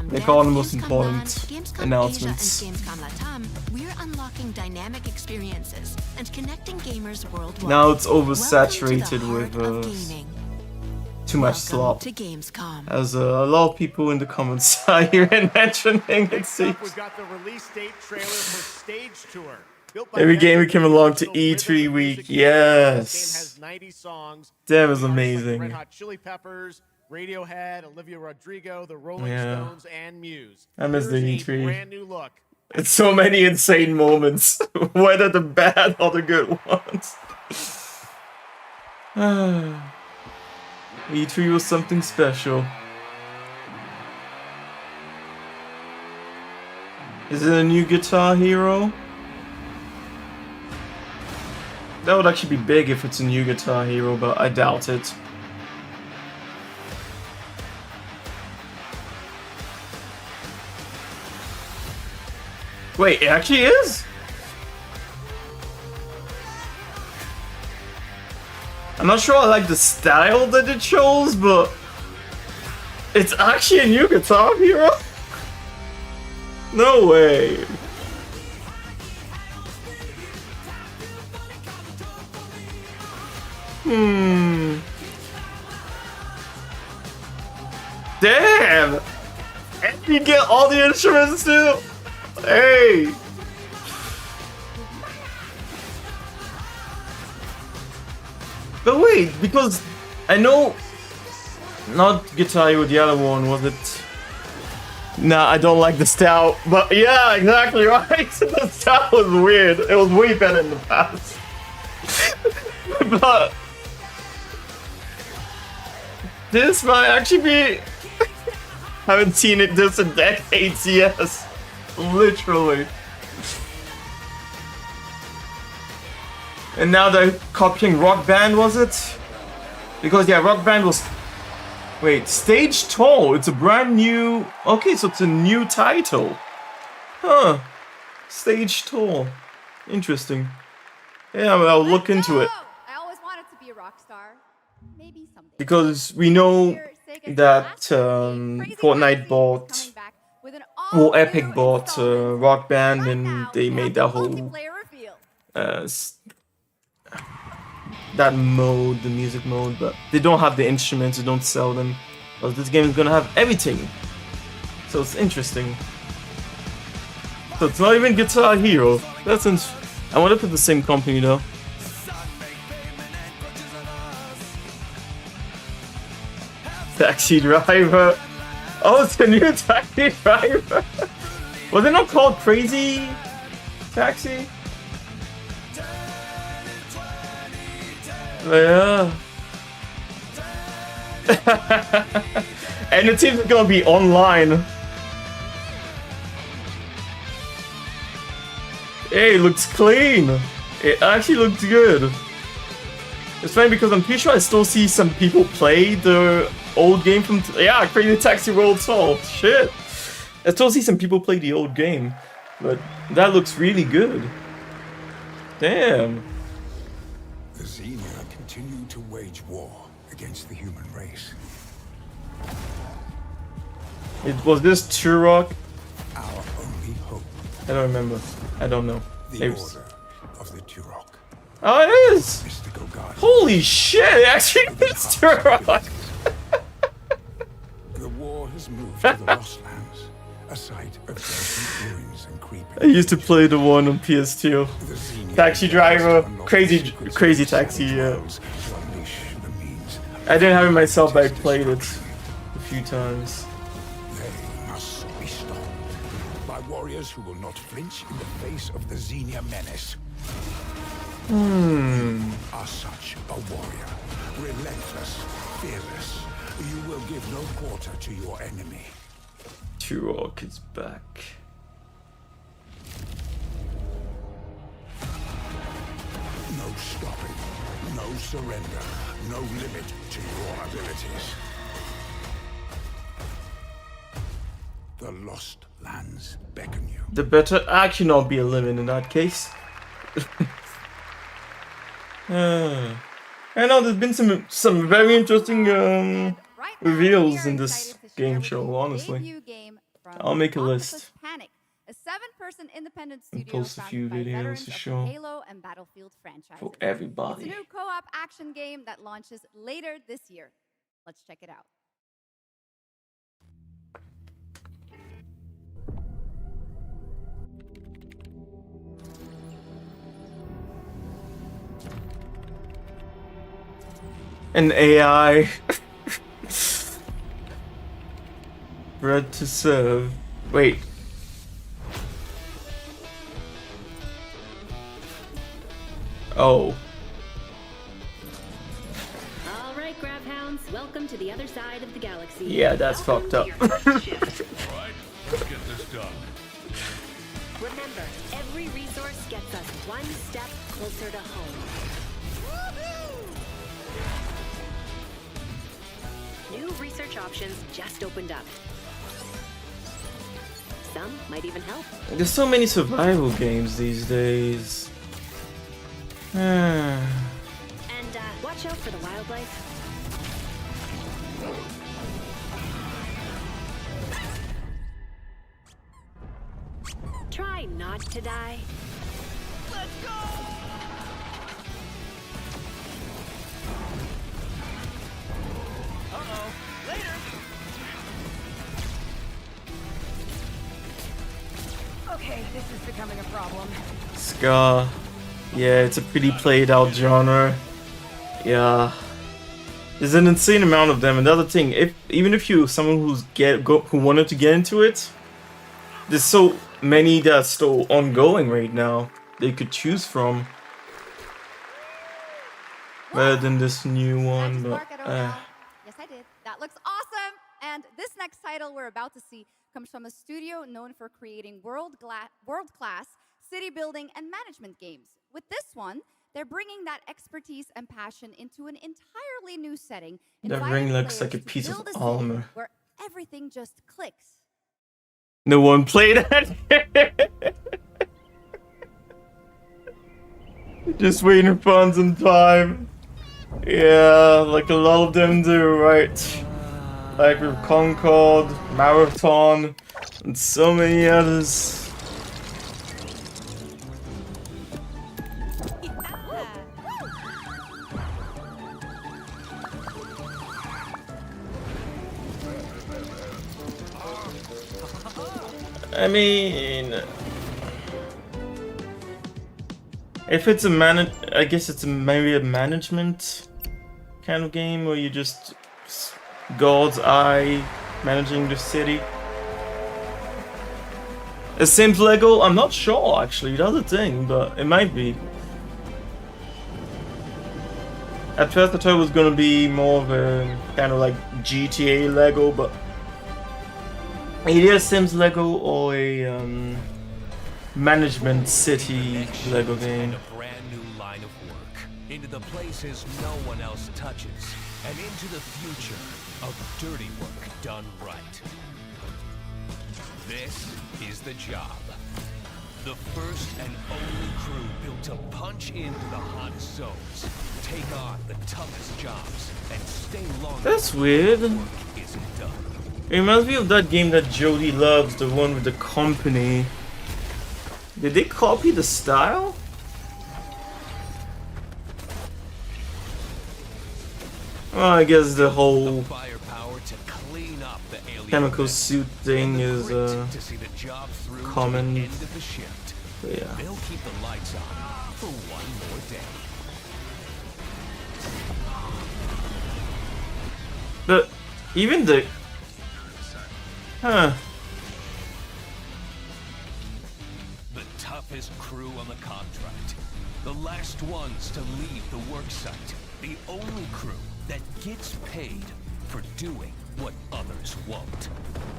They call the most important announcements. Gamescom Latam, we're unlocking dynamic experiences and connecting gamers worldwide. Now it's oversaturated with too much slop. To Gamescom. As a lot of people in the comments are here and mentioning it seems. We've got the release date trailer for Stage Tour. Every game came along to E3 week. Yes. That was amazing. Red Hot Chili Peppers, Radiohead, Olivia Rodrigo, the Rolling Yeah. Stones, and Muse. I miss the Here's a E3. brand new look. It's so many insane moments, whether the bad or the good ones. E3 was something special. Is it a new Guitar Hero? That would actually be big if it's a new Guitar Hero, but I doubt it. Wait, it actually is? I'm not sure I like the style that it chose, but it's actually a new Guitar Hero? No way. Damn! And you get all the instruments too? Hey! But wait, because I know not Guitar Hero, the other one, was it? Nah, I don't like the style, but yeah, exactly right. The style was weird. It was way better in the past. But this might actually be. Haven't seen it this in decades, yes. Literally. And now they're copying Rock Band, was it? Because yeah, Rock Band was. Wait, Stage Tour. It's a brand new. Okay, so it's a new title. Huh. Stage Tour. Interesting. Yeah, well, I'll look into it. I always wanted to be a rock star. Maybe someday. Because we know that Fortnite bought, well, Epic bought Rock Band, and they made that whole that mode, the music mode, but they don't have the instruments, they don't sell them. But this game is gonna have everything, so it's interesting. So it's not even Guitar Hero. That's I wonder if it's the same company though. Taxi Driver. Oh, it's a new Taxi Driver. Was it not called Crazy Taxi? Yeah. And it seems it's gonna be online. Hey, it looks clean. It actually looks good. It's funny because I'm pretty sure I still see some people play the old game from... Yeah, Crazy Taxi World Solved. Shit. I still see some people play the old game. But that looks really good. Damn. The Xenia continue to wage war against the human race. Was this Turok? Our only hope. I don't remember. I don't know. The Maybe. order of the Turok. Oh, it is! Holy shit, it actually is Turok! The war has moved to the Lost Lands, a site of ancient ruins and creeping. I used to play the one on PS2. Taxi Driver, crazy Taxi, yeah. I didn't have it myself, but I played it a few times. They must be stopped by warriors who will not flinch in the face of the Xenia menace. Are such a warrior, relentless, fearless. You will give no quarter to your enemy. Turok is back. No stopping, no surrender, no limit to your abilities. The Lost Lands beckon you. There better actually not be a limit in that case. I know there's been some very interesting reveals in this game show, honestly. I'll make a list. Panic, a 7-person independent And studio post a few founded by videos veterans to of the show Halo and Battlefield franchises. for everybody. It's a new co-op action game that launches later this year. Let's check it out. An AI. Bread to serve. Wait. Oh. All right, Grab Hounds, welcome to the other side of the galaxy. Yeah, that's fucked up. Alright, let's get this done. Remember, every resource gets us one step closer to home. New research options just opened up. Some might even help. There's so many survival games these days. And watch out for the wildlife. Try not to die. Let's go! Uh-oh. Later! Okay, this is becoming a problem. Scar. Yeah, it's a pretty played out genre. Yeah. There's an insane amount of them. Another thing, even if you're someone who wanted to get into it, there's so many that are still ongoing right now they could choose from. Better than this new one, but Yes, I did. That looks awesome. And this next title we're about to see comes from a studio known for creating world-class city building and management games. With this one, they're bringing that expertise and passion into an entirely new setting. that ring looks like a piece of armor. Where everything just clicks. No one played it. Just waiting for some time. Yeah, like a lot of them do, right? Like with Concord, Marathon, and so many others. I mean, if it's a I guess it's maybe a management kind of game where you just God's eye managing the city. A Sims Lego? I'm not sure actually, that's a thing, but it might be. At first I thought it was gonna be more of a kind of like GTA Lego, but either a Sims Lego or a management city Lego game. A brand new line of work into the places no one else touches, and into the future of dirty work done right. This is the job. The first and only crew built to punch into the hottest zones, take on the toughest jobs, and stay longer. That's weird. Work isn't done. It reminds me of that game that Jodie loves, the one with the company. Did they copy the style? Well, I guess the whole chemical suit thing is common. But yeah. They'll keep the lights on for one more day. But even the The toughest crew on the contract. The last ones to leave the work site. The only crew that gets paid for doing what others won't.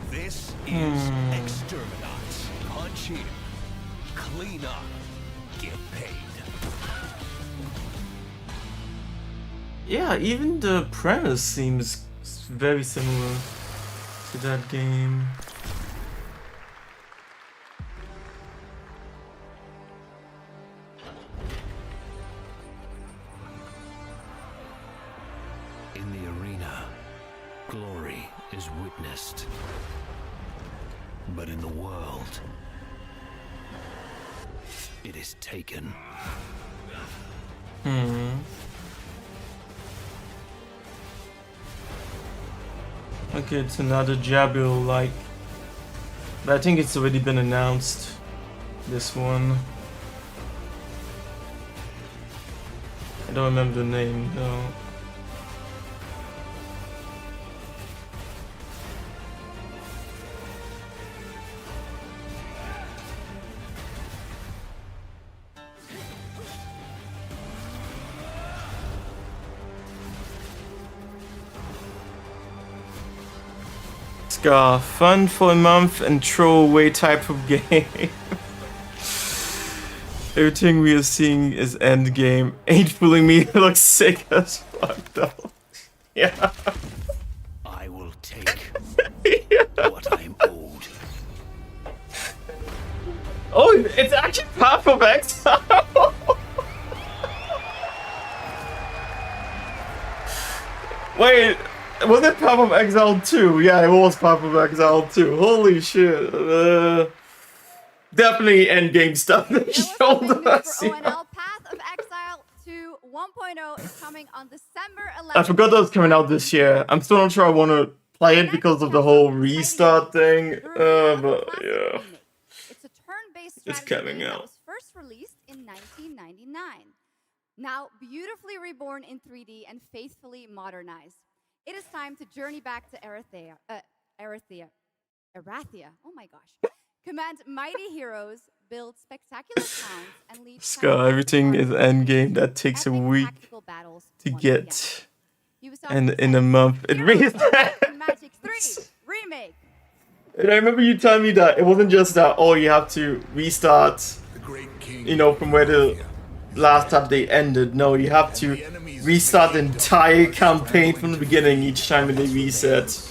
This is Exterminats. Punch in, clean up, get paid. Yeah, even the premise seems very similar to that game. In the arena, glory is witnessed. But in the world, it is taken. Okay, it's another Jabil like, but I think it's already been announced. This one. I don't remember the name though. Scar, fun for a month and throwaway type of game. Everything we are seeing is endgame. Ain't fooling me, it looks sick as fuck though. Yeah. I will take what I'm owed. Oh, it's actually Path of Exile! Wait, was it Path of Exile 2? Yeah, it was Path of Exile 2. Holy shit. Definitely endgame stuff they showed us. For ONL, Path of Exile 2 1.0 is coming on December 11th. I forgot that was coming out this year. I'm still not sure I want to play it because of the whole restart thing. But yeah. It's a turn-based It's strategy coming game that out. was first released in 1999. Now beautifully reborn in 3D and faithfully modernized. It is time to journey back to Erathia. Oh my gosh. Command mighty heroes, build spectacular towns, and lead Scar, everything is endgame. That takes a week to get. And in a month, it resets. Magic 3 Remake. And I remember you telling me that it wasn't just that, oh, you have to restart, you know, from where the last update ended. No, you have to restart the entire campaign from the beginning each time they reset.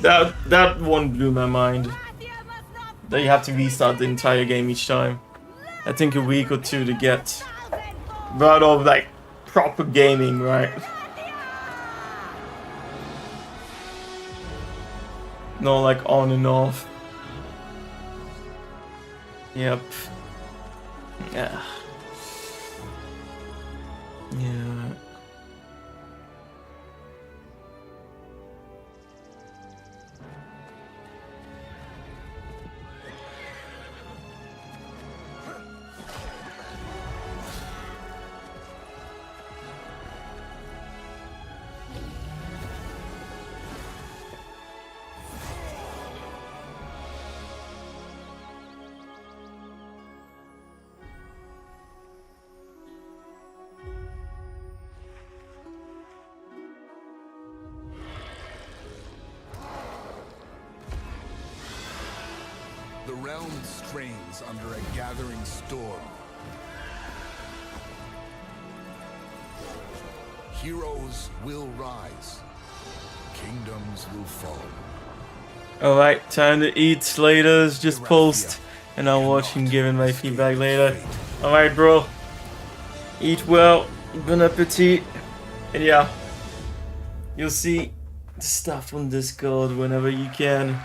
That one blew my mind. That you have to restart the entire game each time. I think a week or two to get right of like proper gaming, right? No, like on and off. Yep. Yeah. Yeah. bound strains under a gathering storm. Heroes will rise. Kingdoms will fall. Alright, time to eat, Slaters. Just post, and I'll watch and give my feedback later. Alright, bro. Eat well. Bon appetit. And yeah, you'll see the stuff on Discord whenever you can.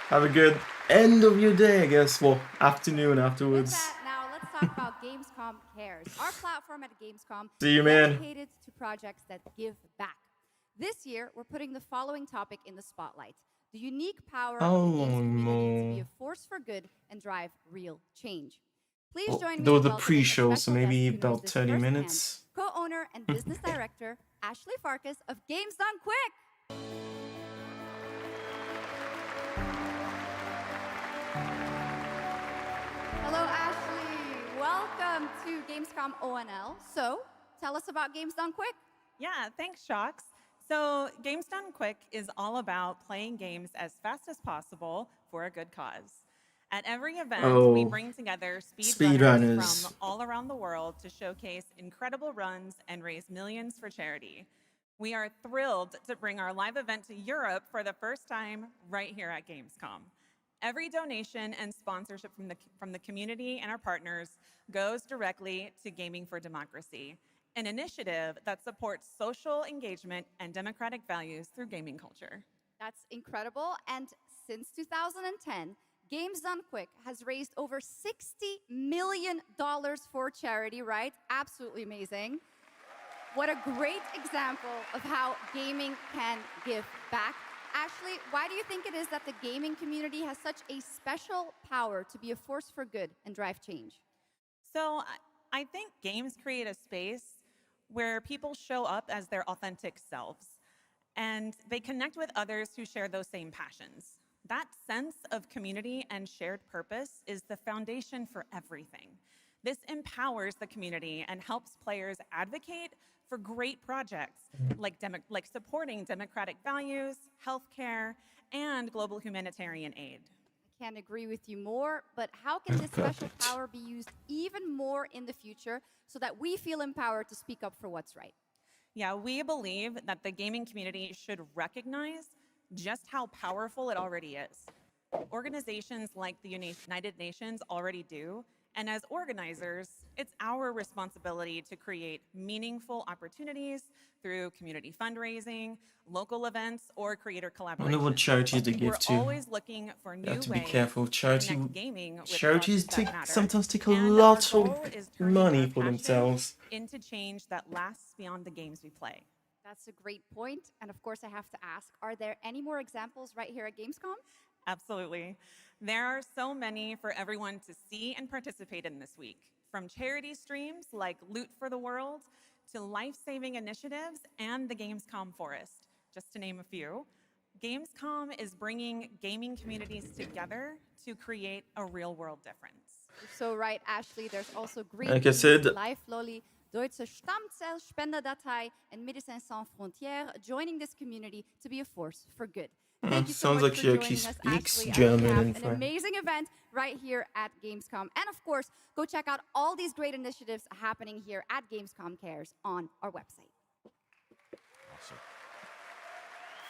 Have a good end of your day, I guess. Well, afternoon afterwards. Now let's talk about Gamescom Cares, our platform at Gamescom See you, man. dedicated to projects that give back. This year, we're putting the following topic in the spotlight: the unique power of the games community to be a force for good and drive real change. Please join me Though in the welcoming a pre-show, so special maybe guest who knows about this 30 firsthand, minutes. co-owner and business director Ashley Farkas of Games Done Quick. Hello, Ashley. Welcome to Gamescom ONL. So, tell us about Games Done Quick. Yeah, thanks, Shocks. So, Games Done Quick is all about playing games as fast as possible for a good cause. At every event, we bring together speedrunners from all around the world to showcase incredible runs and raise millions for charity. We are thrilled to bring our live event to Europe for the first time right here at Gamescom. Every donation and sponsorship from the community and our partners goes directly to Gaming for Democracy, an initiative that supports social engagement and democratic values through gaming culture. That's incredible. And since 2010, Games Done Quick has raised over $60 million for charity, right? Absolutely amazing. What a great example of how gaming can give back. Ashley, why do you think it is that the gaming community has such a special power to be a force for good and drive change? So I think games create a space where people show up as their authentic selves, and they connect with others who share those same passions. That sense of community and shared purpose is the foundation for everything. This empowers the community and helps players advocate for great projects like supporting democratic values, healthcare, and global humanitarian aid. I can't agree with you more, but how can this special power be used even more in the future so that we feel empowered to speak up for what's right? Yeah, we believe that the gaming community should recognize just how powerful it already is. Organizations like the United Nations already do, and as organizers, it's our responsibility to create meaningful opportunities through community fundraising, local events, or creator collaborations. I wonder what charities they give to. We're always looking for new You have to be ways careful. to connect gaming with Charities causes that matter. sometimes take a And lot our of goal is turning money our for passion themselves. into change that lasts beyond the games we play. That's a great point. And of course, I have to ask, are there any more examples right here at Gamescom? Absolutely. There are so many for everyone to see and participate in this week, from charity streams like Loot for the World to life-saving initiatives and the Gamescom Forest, just to name a few. Gamescom is bringing gaming communities together to create a real-world difference. You're so right, Ashley. There's also Like I said, Life Lolly, Deutsche Stammzellspenderdatei, and Médecins Sans Frontières joining this community to be a force for good. Thank you so sounds much like for she joining actually us, speaks Ashley. German We have in an fact. amazing event right here at Gamescom. And of course, go check out all these great initiatives happening here at Gamescom Cares on our website. Awesome.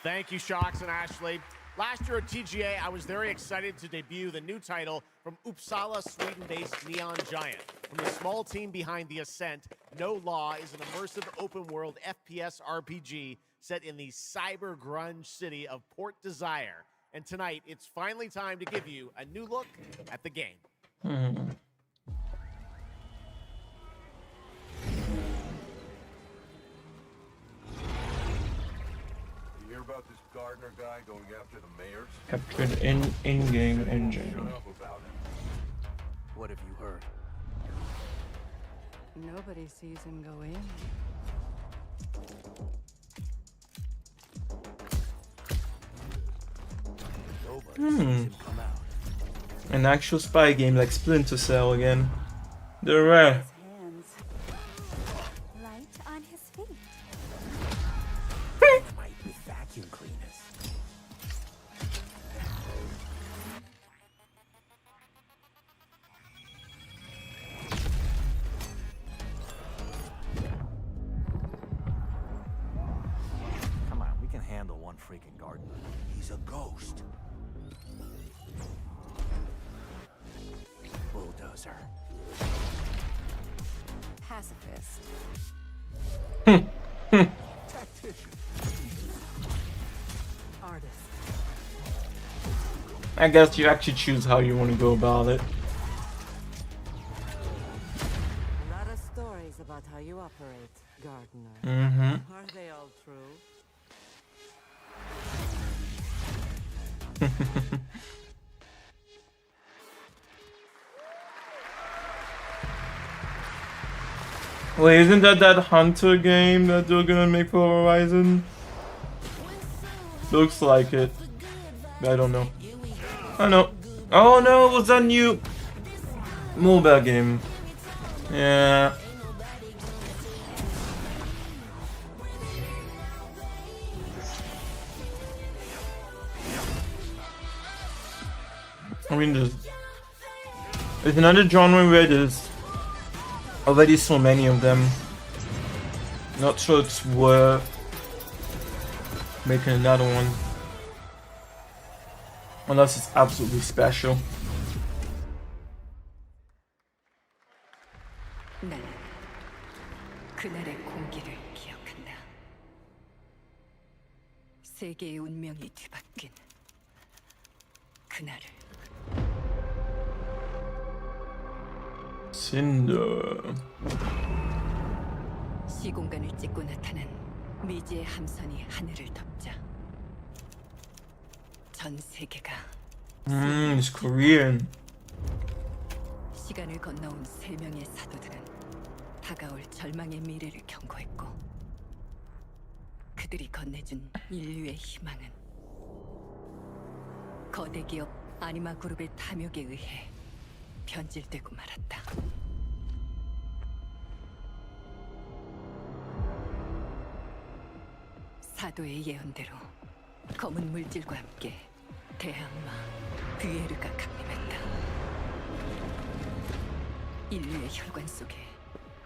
Thank you, Shocks and Ashley. Last year at TGA, I was very excited to debut the new title from Uppsala, Sweden-based Neon Giant. From the small team behind The Ascent, No Law is an immersive open-world FPS RPG set in the cyber grunge city of Port Desire. And tonight, it's finally time to give you a new look at the game. You hear about this Gardner guy going after the mayors? Captured in-game engine. Shut up about it. What have you heard? Nobody sees him go in. An actual spy game like Splinter Cell again. They're rare. Hands. Right on his feet. Might be vacuum cleaners. handle one freaking gardener. He's a ghost. Bulldozer. Pacifist. Tactician. Artist. I guess you actually choose how you want to go about it. A lot of stories about how you operate, gardener. Mm-hmm. Are they all true? Wait, isn't that Hunter game that they're gonna make for Horizon? Looks like it. I don't know. I know. Oh no, it was that new mobile game. Yeah. I mean, there's another genre where there's already so many of them. Not sure it's worth making another one. Unless it's absolutely special. 나는 그날의 공기를 기억한다. 세계의 운명이 뒤바뀐 그날을. Cinder. 시공간을 찍고 나타난 미지의 함선이 하늘을 덮자. 전 세계가 It's Korean. 시간을 건너온 세 명의 사도들은 다가올 절망의 미래를 경고했고, 그들이 건네준 인류의 희망은 거대 기업 아니마 그룹의 탐욕에 의해 변질되고 말았다. 사도의 예언대로 검은 물질과 함께 대항마 뷰에르가 강림했다. 인류의 혈관 속에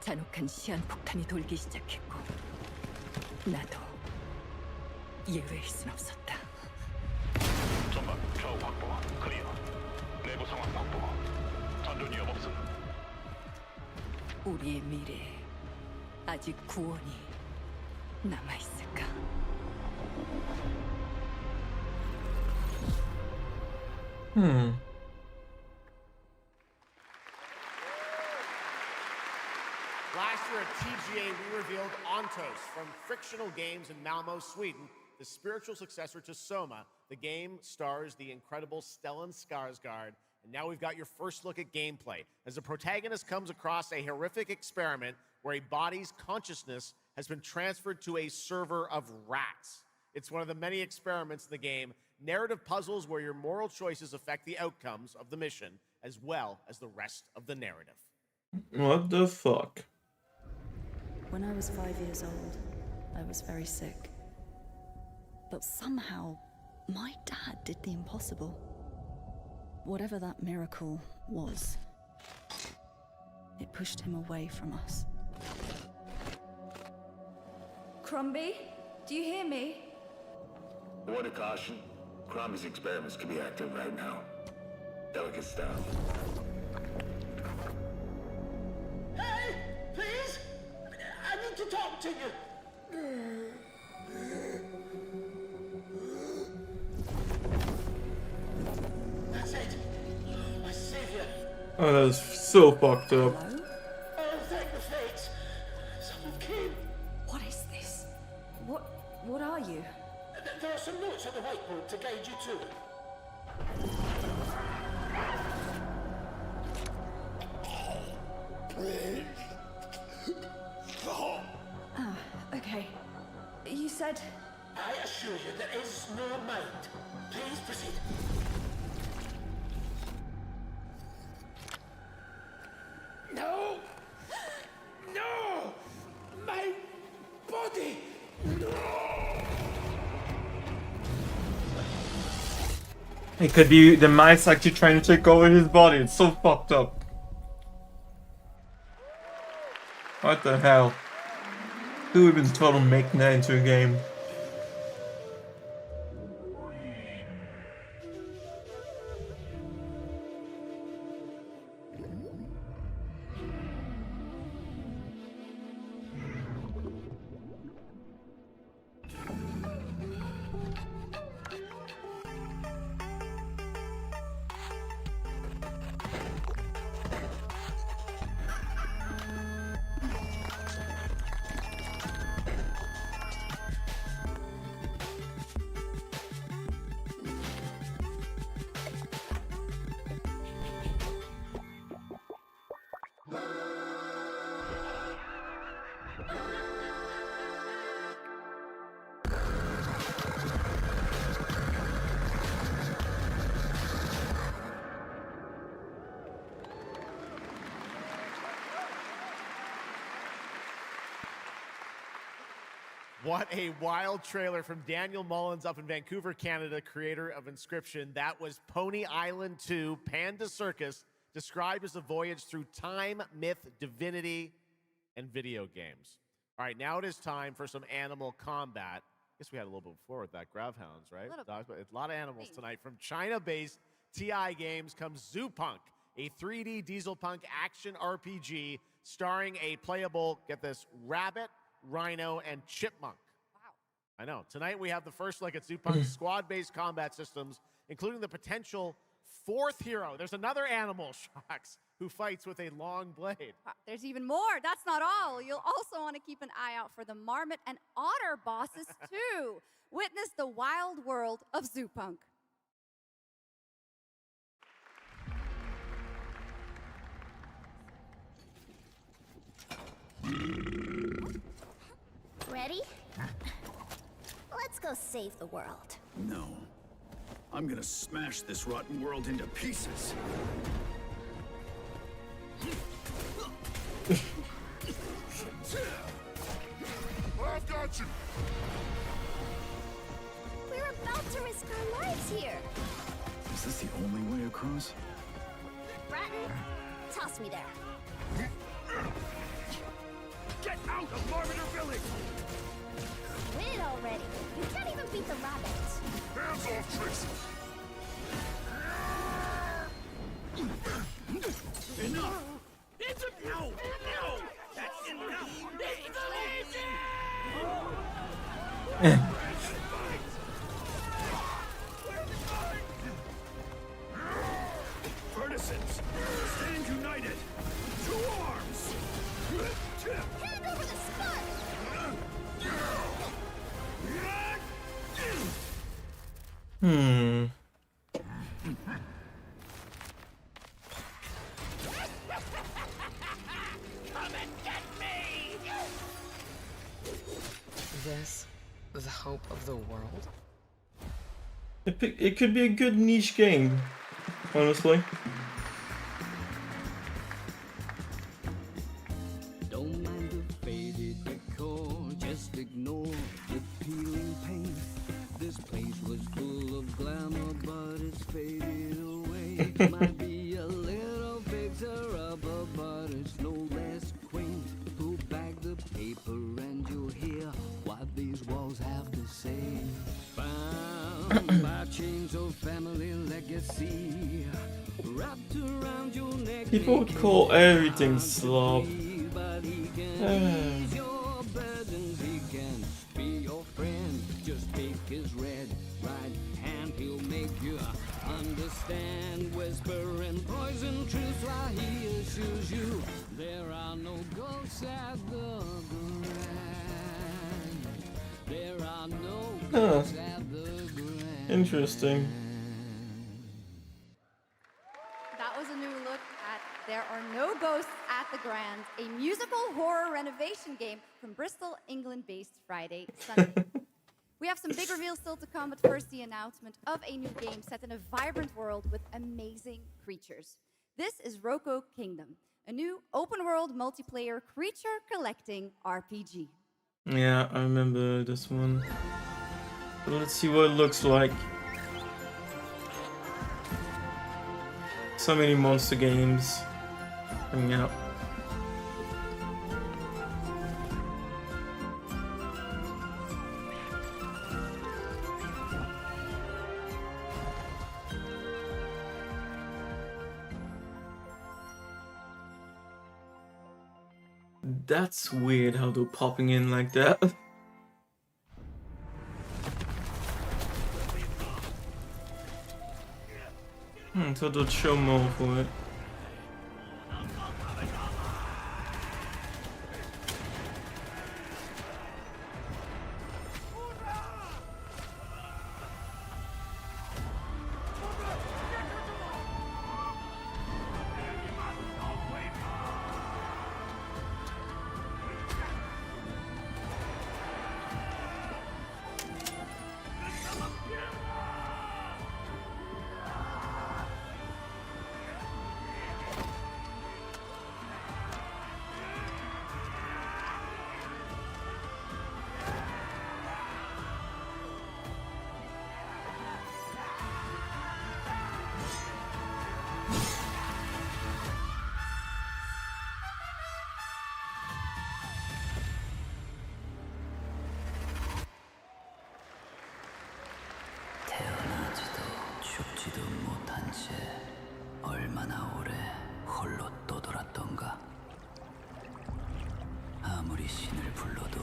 잔혹한 시한폭탄이 돌기 시작했고, 나도 예외일 순 없었다. 전방 좌우 확보 클리어. 내부 상황 확보. 전전 위협 없음. 우리의 미래에 아직 구원이 남아있을까? Last year at TGA, we revealed Ontos from Frictional Games in Malmo, Sweden, the spiritual successor to Soma. The game stars the incredible Stellan Skarsgård, and now we've got your first look at gameplay as the protagonist comes across a horrific experiment where a body's consciousness has been transferred to a server of rats. It's one of the many experiments in the game, narrative puzzles where your moral choices affect the outcomes of the mission, as well as the rest of the narrative. What the fuck? When I was 5 years old, I was very sick. But somehow, my dad did the impossible. Whatever that miracle was, it pushed him away from us. Crumby, do you hear me? Word of caution. Crombie's experiments could be active right now. Delicate stuff. Hey! Please! I need to talk to you! That's it! My savior! Oh, that is so fucked up. Oh, thank the fates! Someone came! What is this? What are you? There are some notes on the whiteboard to guide you to it. Ah, okay. You said... I assure you there is no mind. Please proceed. No! No! My body! No! It could be the mice actually trying to take over his body. It's so fucked up. What the hell? Who even thought of making that into a game? What a wild trailer from Daniel Mullins up in Vancouver, Canada, creator of Inscription. That was Pony Island 2, Panda Circus, described as a voyage through time, myth, divinity, and video games. All right, now it is time for some animal combat. I guess we had a little bit before with that Gravhounds, right? A lot of animals tonight. From China-based TI Games comes Zoo Punk, a 3D diesel punk action RPG starring a playable, get this, rabbit, rhino, and chipmunk. Wow. I know. Tonight we have the first look at Zoo Punk's squad-based combat systems, including the potential fourth hero. There's another animal, Shocks, who fights with a long blade. There's even more. That's not all. You'll also want to keep an eye out for the marmot and otter bosses too. Witness the wild world of Zoo Punk. Ready? Let's go save the world. No. I'm gonna smash this rotten world into pieces. I've got you! We're about to risk our lives here. Is this the only way across? Bratton, toss me there. Get out of Marviner Village! Quit already. You can't even beat the rabbits. Hands off, Trixie! Enough! It's a no! No! That's enough! It's Partisans, stand united! To arms! Hand over the spark! Come and get me! This, the hope of the world? It could be a good niche game, honestly. Don't mind the faded decor, just ignore the peeling paint. This place was full of glamour, but it's faded away. Might be a little fixer-upper, but it's no less quaint. Pull back the paper and you'll hear what these walls have to say. Bound by chains of family legacy, wrapped around your neck. People would call everything slob. But he can ease your burdens, he can be your friend. Just take his red right hand, he'll make you understand. Whisper and poison truth while he assures you there are no ghosts at the grand. There are no ghosts at the grand. Interesting. That was a new look at There Are No Ghosts at the Grand, a musical horror renovation game from Bristol, England-based Friday Sunday. We have some big reveals still to come, but first the announcement of a new game set in a vibrant world with amazing creatures. This is Roko Kingdom, a new open-world multiplayer creature collecting RPG. Yeah, I remember this one. But let's see what it looks like. So many monster games coming out. That's weird how they're popping in like that. So they'll show more for it. 대체 얼마나 오래 홀로 떠돌았던가. 아무리 신을 불러도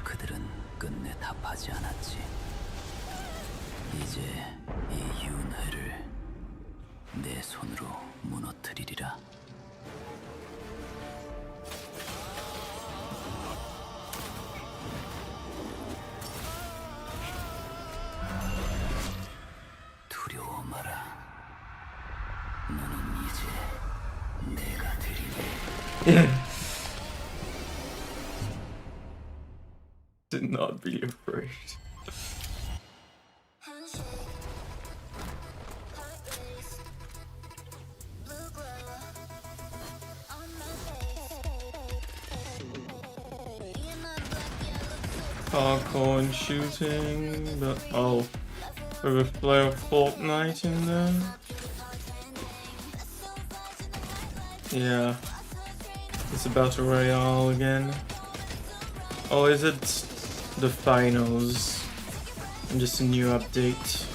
그들은 끝내 답하지 않았지. 이제 이 윤회를 내 손으로 무너뜨리리라. 두려워 마라. 너는 이제 내가 되리니. Did not be afraid. Parkour and shooting, but oh, with a play of Fortnite in there. Yeah, it's a battle royale again. Oh, is it the finals? And just a new update.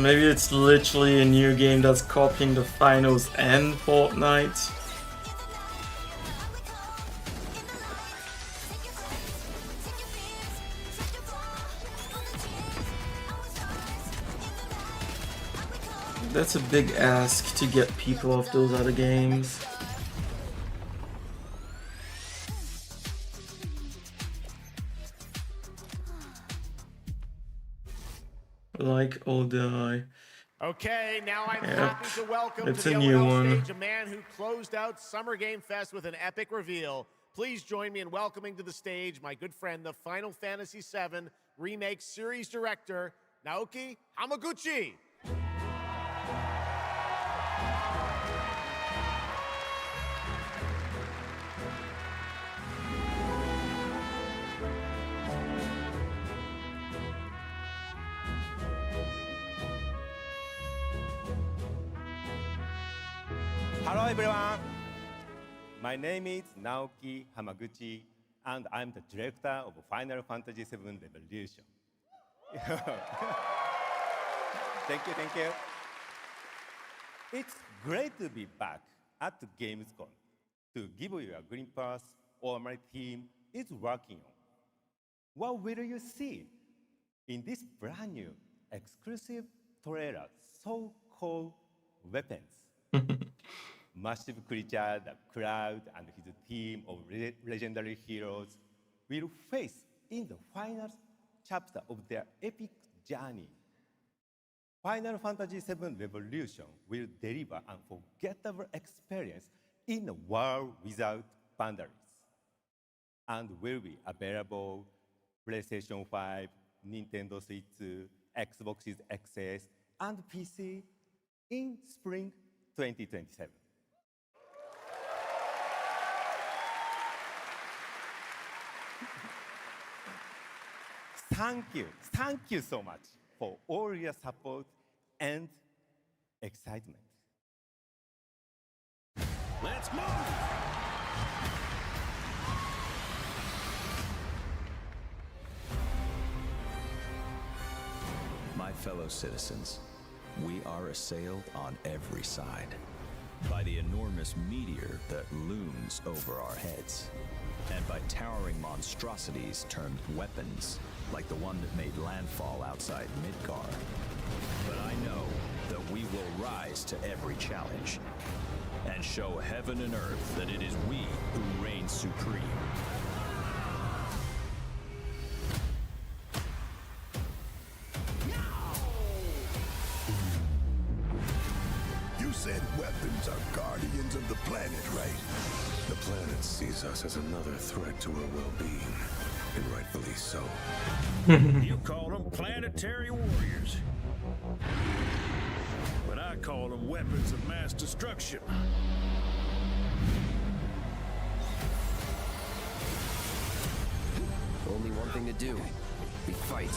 Maybe it's literally a new game that's copying the finals and Fortnite. That's a big ask to get people off those other games. Like or die. Okay, now I'm happy to welcome It's to the a new ONL one. stage a man who closed out Summer Game Fest with an epic reveal. Please join me in welcoming to the stage my good friend, the Final Fantasy VII Remake Series Director, Naoki Hamaguchi. Hello everyone, my name is Naoki Hamaguchi and I'm the director of Final Fantasy VII Revolution. Thank you. It's great to be back at Gamescom to give you a glimpse of what my team is working on. What will you see in this brand new exclusive trailer so-called Weapons? Massive creature, the Cloud, and his team of legendary heroes will face in the final chapter of their epic journey. Final Fantasy VII Revolution will deliver an unforgettable experience in a world without boundaries, and will be available PlayStation 5, Nintendo Switch 2, Xbox XS, and PC in spring 2027. Thank you so much for all your support and excitement. Let's move! My fellow citizens, we are assailed on every side by the enormous meteor that looms over our heads, and by towering monstrosities termed weapons, like the one that made landfall outside Midgar. But I know that we will rise to every challenge and show heaven and earth that it is we who reign supreme. You said weapons are guardians of the planet, right? The planet sees us as another threat to our well-being, and rightfully so. You call them planetary warriors. But I call them weapons of mass destruction. thing to do. We fight.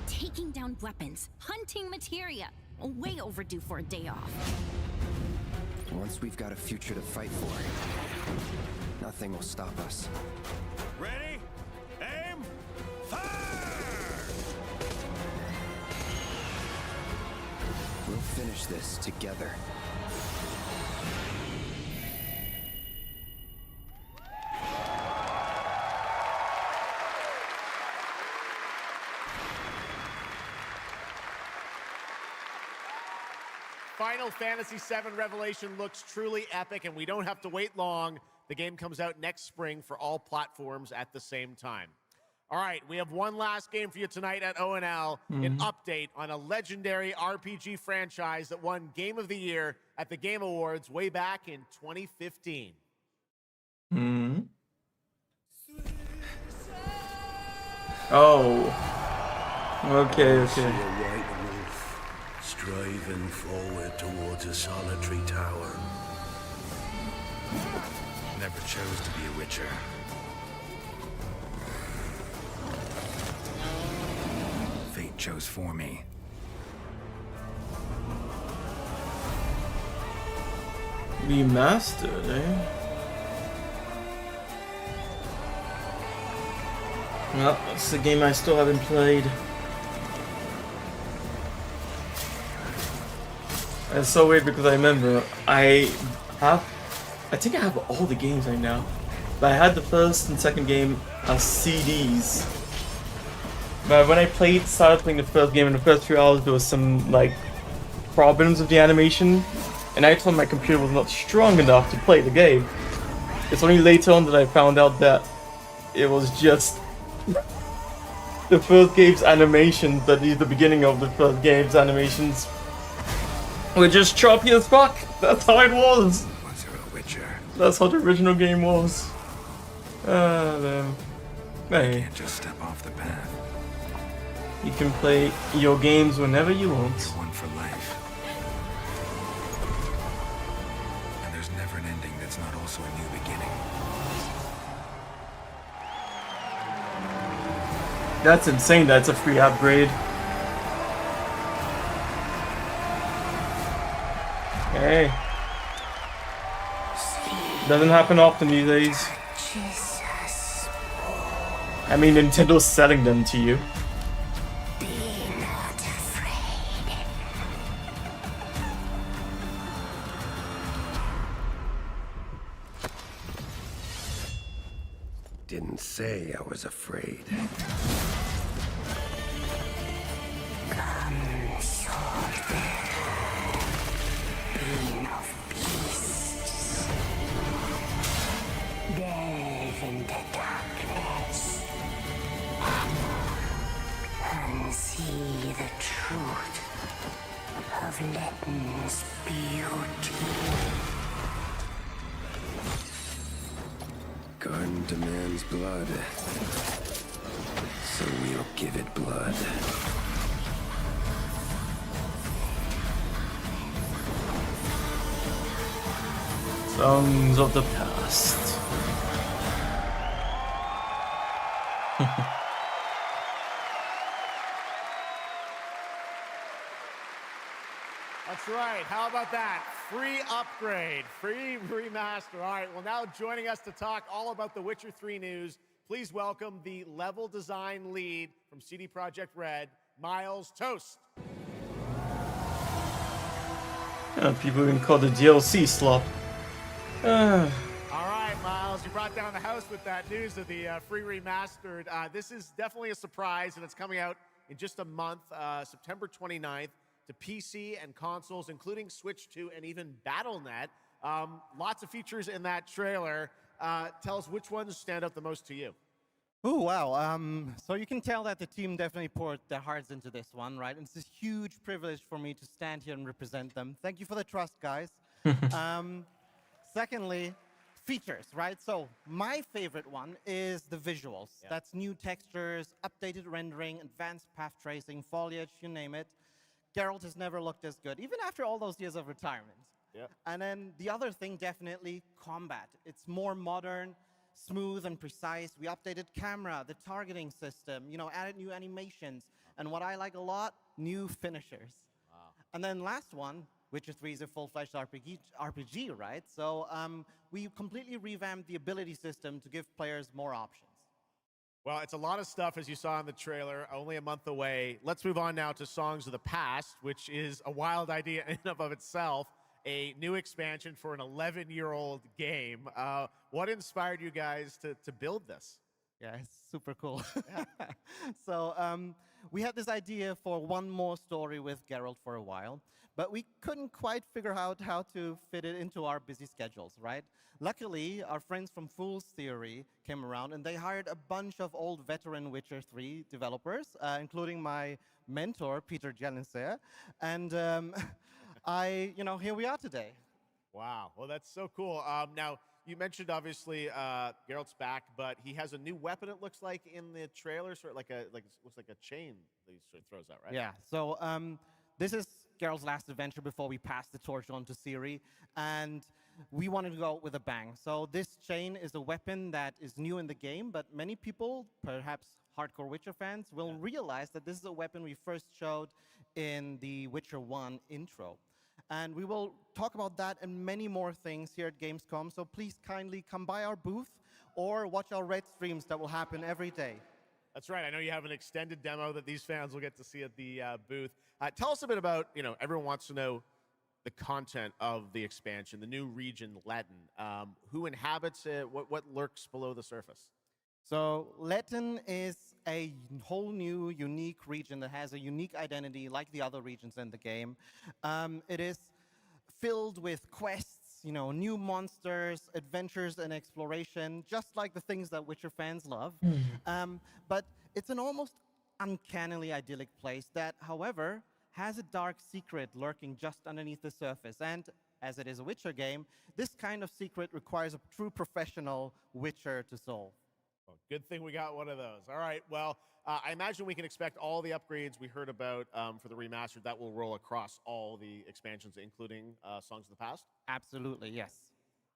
Taking down weapons, hunting materia. Way overdue for a day off. Once we've got a future to fight for, nothing will stop us. Ready? Aim! Fire! We'll finish this together. Final Fantasy VII Revelation looks truly epic, and we don't have to wait long. The game comes out next spring for all platforms at the same time. All right, we have one last game for you tonight at ONL, an update on a legendary RPG franchise that won Game of the Year at the Game Awards way back in 2015. Oh. Okay. See a white wolf striving forward towards a solitary tower. Never chose to be a witcher. Fate chose for me. Remastered, eh? Well, that's the game I still haven't played. It's so weird because I remember I think I have all the games right now. But I had the first and second game as CDs. But when I started playing the first game in the first few hours, there was some like problems with the animation, and I told my computer was not strong enough to play the game. It's only later on that I found out that it was just the first game's animations, at least the beginning of the first game's animations, were just choppy as fuck. That's how it was. Was there a witcher? That's how the original game was. Hey. You can't just step off the path. You can play your games whenever you want. You're one for life. And there's never an ending that's not also a new beginning. That's insane. That's a free upgrade. Hey. Doesn't happen often these days. I mean, Nintendo's selling them to you. Didn't say I was afraid. Delve into darkness and see the truth of Letton's beauty. Garden demands blood, so we'll give it blood. Songs of the past. That's right. How about that? Free upgrade, free remaster. All right, well, now joining us to talk all about the Witcher 3 news, please welcome the level design lead from CD Projekt Red, Miles Toast. People even call the DLC slop. All right, Miles, you brought down the house with that news of the free remastered. This is definitely a surprise, and it's coming out in just a month, September 29th, to PC and consoles, including Switch 2 and even Battle.net. Lots of features in that trailer. Tell us which ones stand out the most to you. Oh, wow. So you can tell that the team definitely poured their hearts into this one, right? And it's a huge privilege for me to stand here and represent them. Thank you for the trust, guys. Secondly, features, right? So my favorite one is the visuals. Yeah. That's new textures, updated rendering, advanced path tracing, foliage, you name it. Geralt has never looked as good, even after all those years of retirement. Yeah. And then the other thing, definitely combat. It's more modern, smooth and precise. We updated camera, the targeting system, added new animations. And what I like a lot, new finishers. Wow. And then last one, Witcher 3 is a full-fledged RPG, right? So we completely revamped the ability system to give players more options. Well, it's a lot of stuff, as you saw in the trailer, only a month away. Let's move on now to Songs of the Past, which is a wild idea in and of itself, a new expansion for an 11-year-old game. What inspired you guys to build this? Yeah, it's super cool. So we had this idea for one more story with Geralt for a while, but we couldn't quite figure out how to fit it into our busy schedules, right? Luckily, our friends from Fool's Theory came around, and they hired a bunch of old veteran Witcher 3 developers, including my mentor, Peter Jelenser. And here we are today. Wow. Well, that's so cool. Now, you mentioned, obviously, Geralt's back, but he has a new weapon, it looks like, in the trailer, sort of looks like a chain that he sort of throws out, right? Yeah. So this is Geralt's last adventure before we pass the torch on to Ciri, and we wanted to go out with a bang. So this chain is a weapon that is new in the game, but many people, perhaps hardcore Witcher fans, will realize that this is a weapon we first showed in the Witcher 1 intro. And we will talk about that and many more things here at Gamescom, so please kindly come by our booth or watch our Red streams that will happen every day. That's right. I know you have an extended demo that these fans will get to see at the booth. Tell us a bit about, everyone wants to know the content of the expansion, the new region, Letten. Who inhabits it? What lurks below the surface? So Letten is a whole new, unique region that has a unique identity like the other regions in the game. It is filled with quests, new monsters, adventures, and exploration, just like the things that Witcher fans love. But it's an almost uncannily idyllic place that, however, has a dark secret lurking just underneath the surface. And as it is a Witcher game, this kind of secret requires a true professional Witcher to solve. Well, good thing we got one of those. All right, well, I imagine we can expect all the upgrades we heard about for the remastered. That will roll across all the expansions, including Songs of the Past? Absolutely, yes.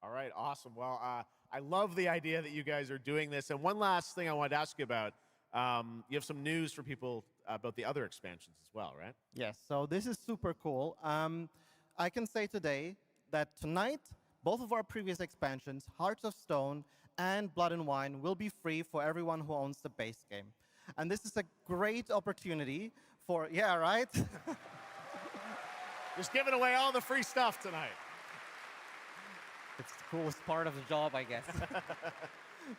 All right, awesome. Well, I love the idea that you guys are doing this. And one last thing I wanted to ask you about. You have some news for people about the other expansions as well, right? Yes, so this is super cool. I can say today that tonight, both of our previous expansions, Hearts of Stone and Blood and Wine, will be free for everyone who owns the base game. And this is a great opportunity for, yeah, right? Just giving away all the free stuff tonight. It's the coolest part of the job, I guess.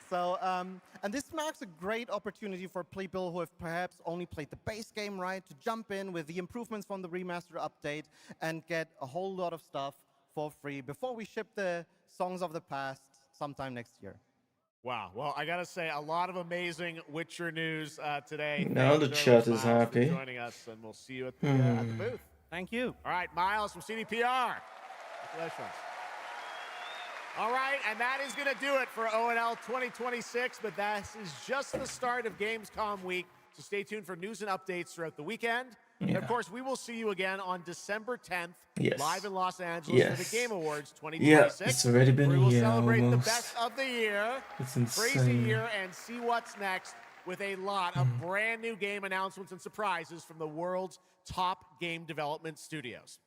So, and this marks a great opportunity for people who have perhaps only played the base game, right, to jump in with the improvements from the remaster update and get a whole lot of stuff for free before we ship the Songs of the Past sometime next year. Wow. Well, I got to say, a lot of amazing Witcher news today. Now the chat is happy. For joining us, and we'll see you at the booth. Thank you. All right, Miles from CDPR. Congratulations. All right, and that is going to do it for ONL 2026, but that is just the start of Gamescom week, so stay tuned for news and updates throughout the weekend. Yeah. And of course, we will see you again on December 10th, Yes. live in Los Angeles for the Game Awards 2026. Yeah, it's already been we a will year celebrate almost. the best of the year, It's crazy insane. year, and see what's next with a lot of brand new game announcements and surprises from the world's top game development studios.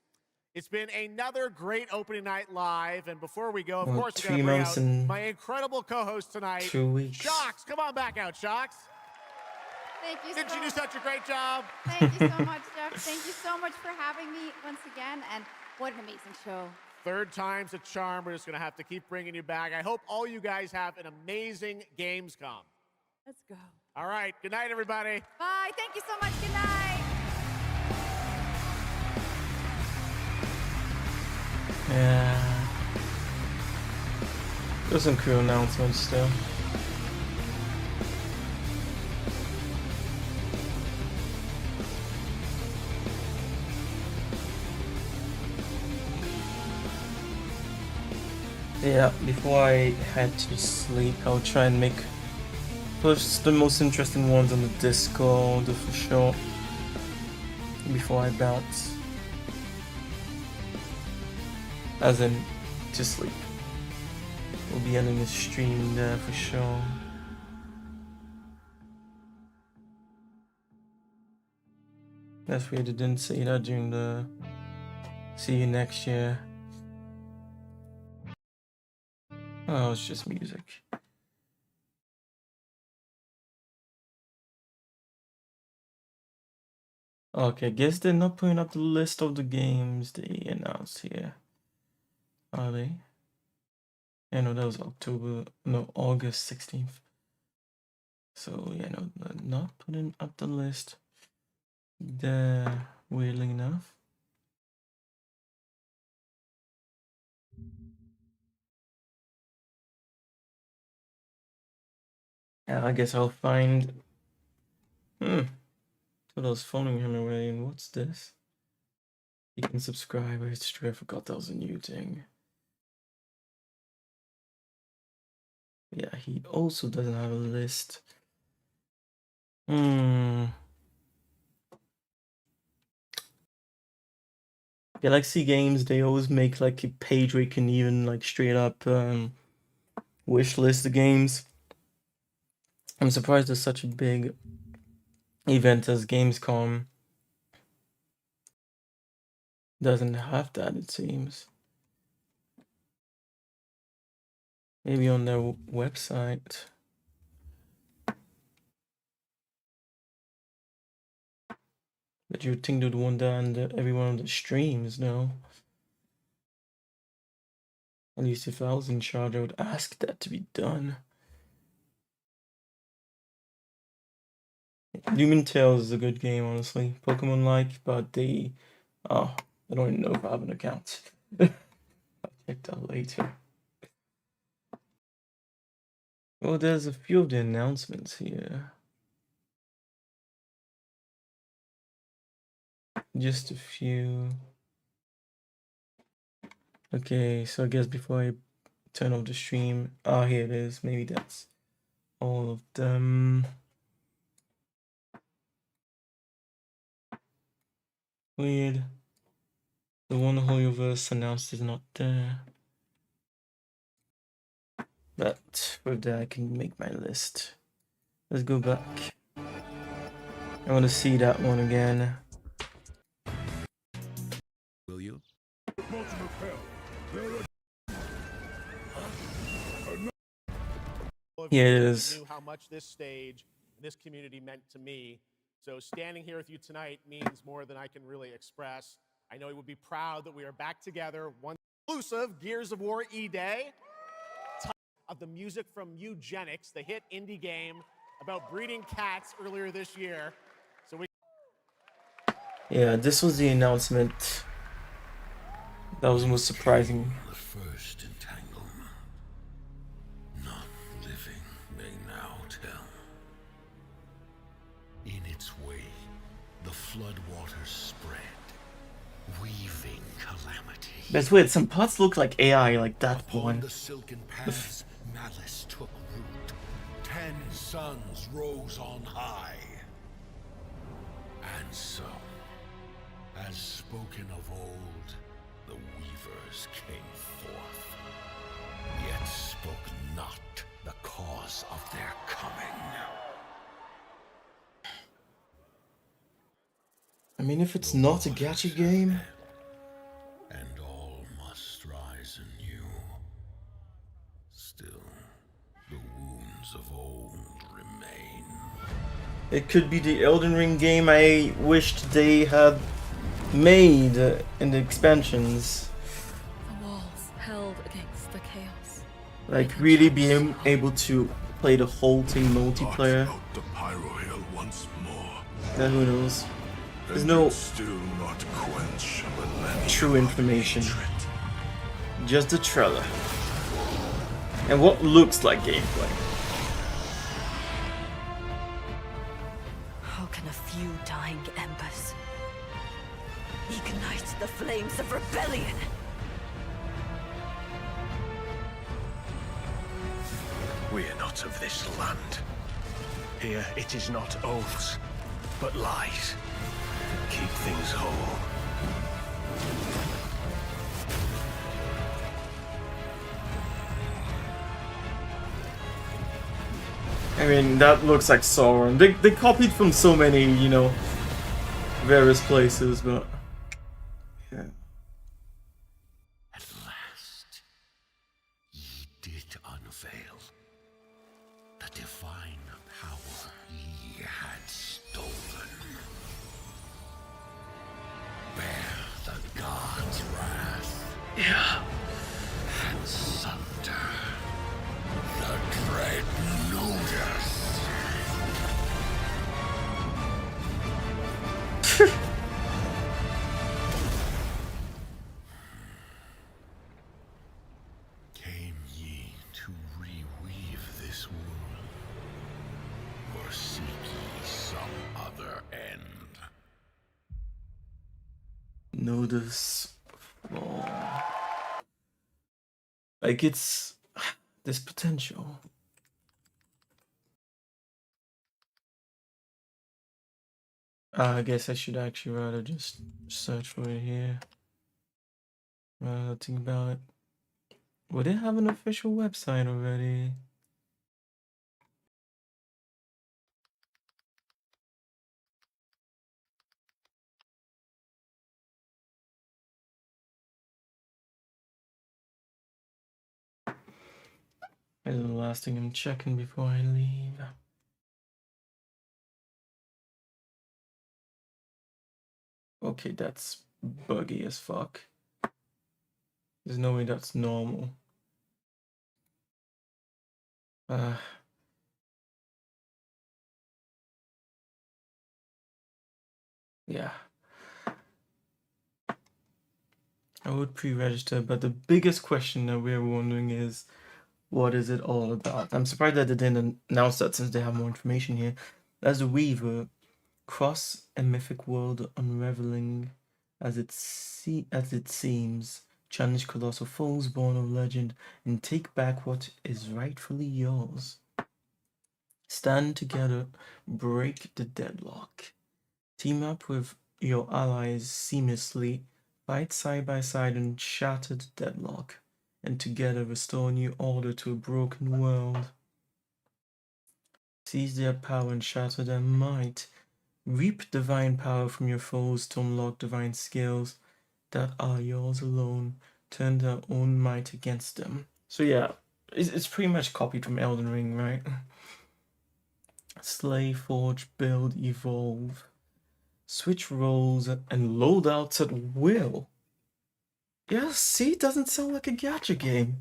It's been another great opening night live, and before we go, of Well, course, we're 3 going to bring months out and my incredible co-host tonight, 2 weeks. Shocks. Come on back out, Shocks. Thank you Didn't so you do such a great job? Thank you so much, Jeff. Thank you so much for having me once again, and what an amazing show. Third time's a charm. We're just going to have to keep bringing you back. I hope all you guys have an amazing Gamescom. Let's go. All right. Good night, everybody. Bye. Thank you so much. Good night. Yeah. There's some cool announcements still. Yeah, before I head to sleep, I'll try and push the most interesting ones on the Discord for sure. Before I bounce. As in, to sleep. We'll be ending the stream there for sure. That's weird, I didn't say that during the see you next year. Oh, it's just music. Okay, guess they're not putting up the list of the games they announced here. Are they? Yeah, no, that was August 16th. So, yeah, no, they're not putting up the list there, weirdly enough. Yeah, I guess I'll find... So I was phoning him away, and what's this? You can subscribe. It's true, I forgot that was a new thing. Yeah, he also doesn't have a list. Galaxy Games, they always make like a page where you can even like straight up wish list the games. I'm surprised there's such a big event as Gamescom doesn't have that, it seems. Maybe on their website. But you would think they'd want that on every one of the streams, no? At least if I was in charge, I would ask that to be done. Lumen Tales is a good game, honestly. Pokemon-like, but I don't even know if I have an account. I'll check that later. Well, there's a few of the announcements here. Just a few. Okay, so I guess before I turn off the stream, here it is. Maybe that's all of them. Weird. The one Hoyoverse announced is not there. But with that, I can make my list. Let's go back. I want to see that one again. Will you? Yeah, it is. Knew how much this stage and this community meant to me. So standing here with you tonight means more than I can really express. I know he would be proud that we are back together. One exclusive Gears of War E-Day of the music from Eugenics, the hit indie game about breeding cats earlier this year. So Yeah, this was the announcement that was most surprising. The first entanglement. None living may now tell. In its way, the floodwaters spread, weaving calamity. That's weird. Some parts look like AI, like that one. The silken paths, malice took root. 10 suns rose on high. And so, as spoken of old, the weavers came forth, yet spoke not the cause of their coming. I mean, if it's not a gacha game, and all must rise anew. Still, the wounds of old remain. it could be the Elden Ring game I wished they had made in the expansions. The walls held against the chaos. Like, really being able to play the whole thing multiplayer. The Pyro Hill once more. Then who knows? There's no Still not quench true information. Just the trailer. And what looks like gameplay. How can a few dying embers ignite the flames of rebellion? We're not of this land. Here it is not oaths, but lies. Keep things whole. I mean, that looks like Sauron. They copied from so many, you know, various places, but yeah. At last, ye did unveil the divine power ye had stolen. Bear the god's wrath. Yeah. And sunder the dread Nodus. Came ye to reweave this world, or seek ye some other end? Notice. Like, it's this potential. I guess I should actually rather just search for it here. Think about it. Would it have an official website already? This is the last thing I'm checking before I leave. Okay, that's buggy as fuck. There's no way that's normal. Yeah. I would pre-register, but the biggest question that we're wondering is, what is it all about? I'm surprised that they didn't announce that since they have more information here. As a weaver, cross a mythic world unraveling as it seems, challenge colossal foes born of legend, and take back what is rightfully yours. Stand together, break the deadlock. Team up with your allies seamlessly, fight side by side and shatter the deadlock, and together restore new order to a broken world. Seize their power and shatter their might. Reap divine power from your foes to unlock divine skills that are yours alone. Turn their own might against them. So yeah, it's pretty much copied from Elden Ring, right? Slay, forge, build, evolve. Switch roles and loadouts at will. Yeah, see, it doesn't sound like a gacha game.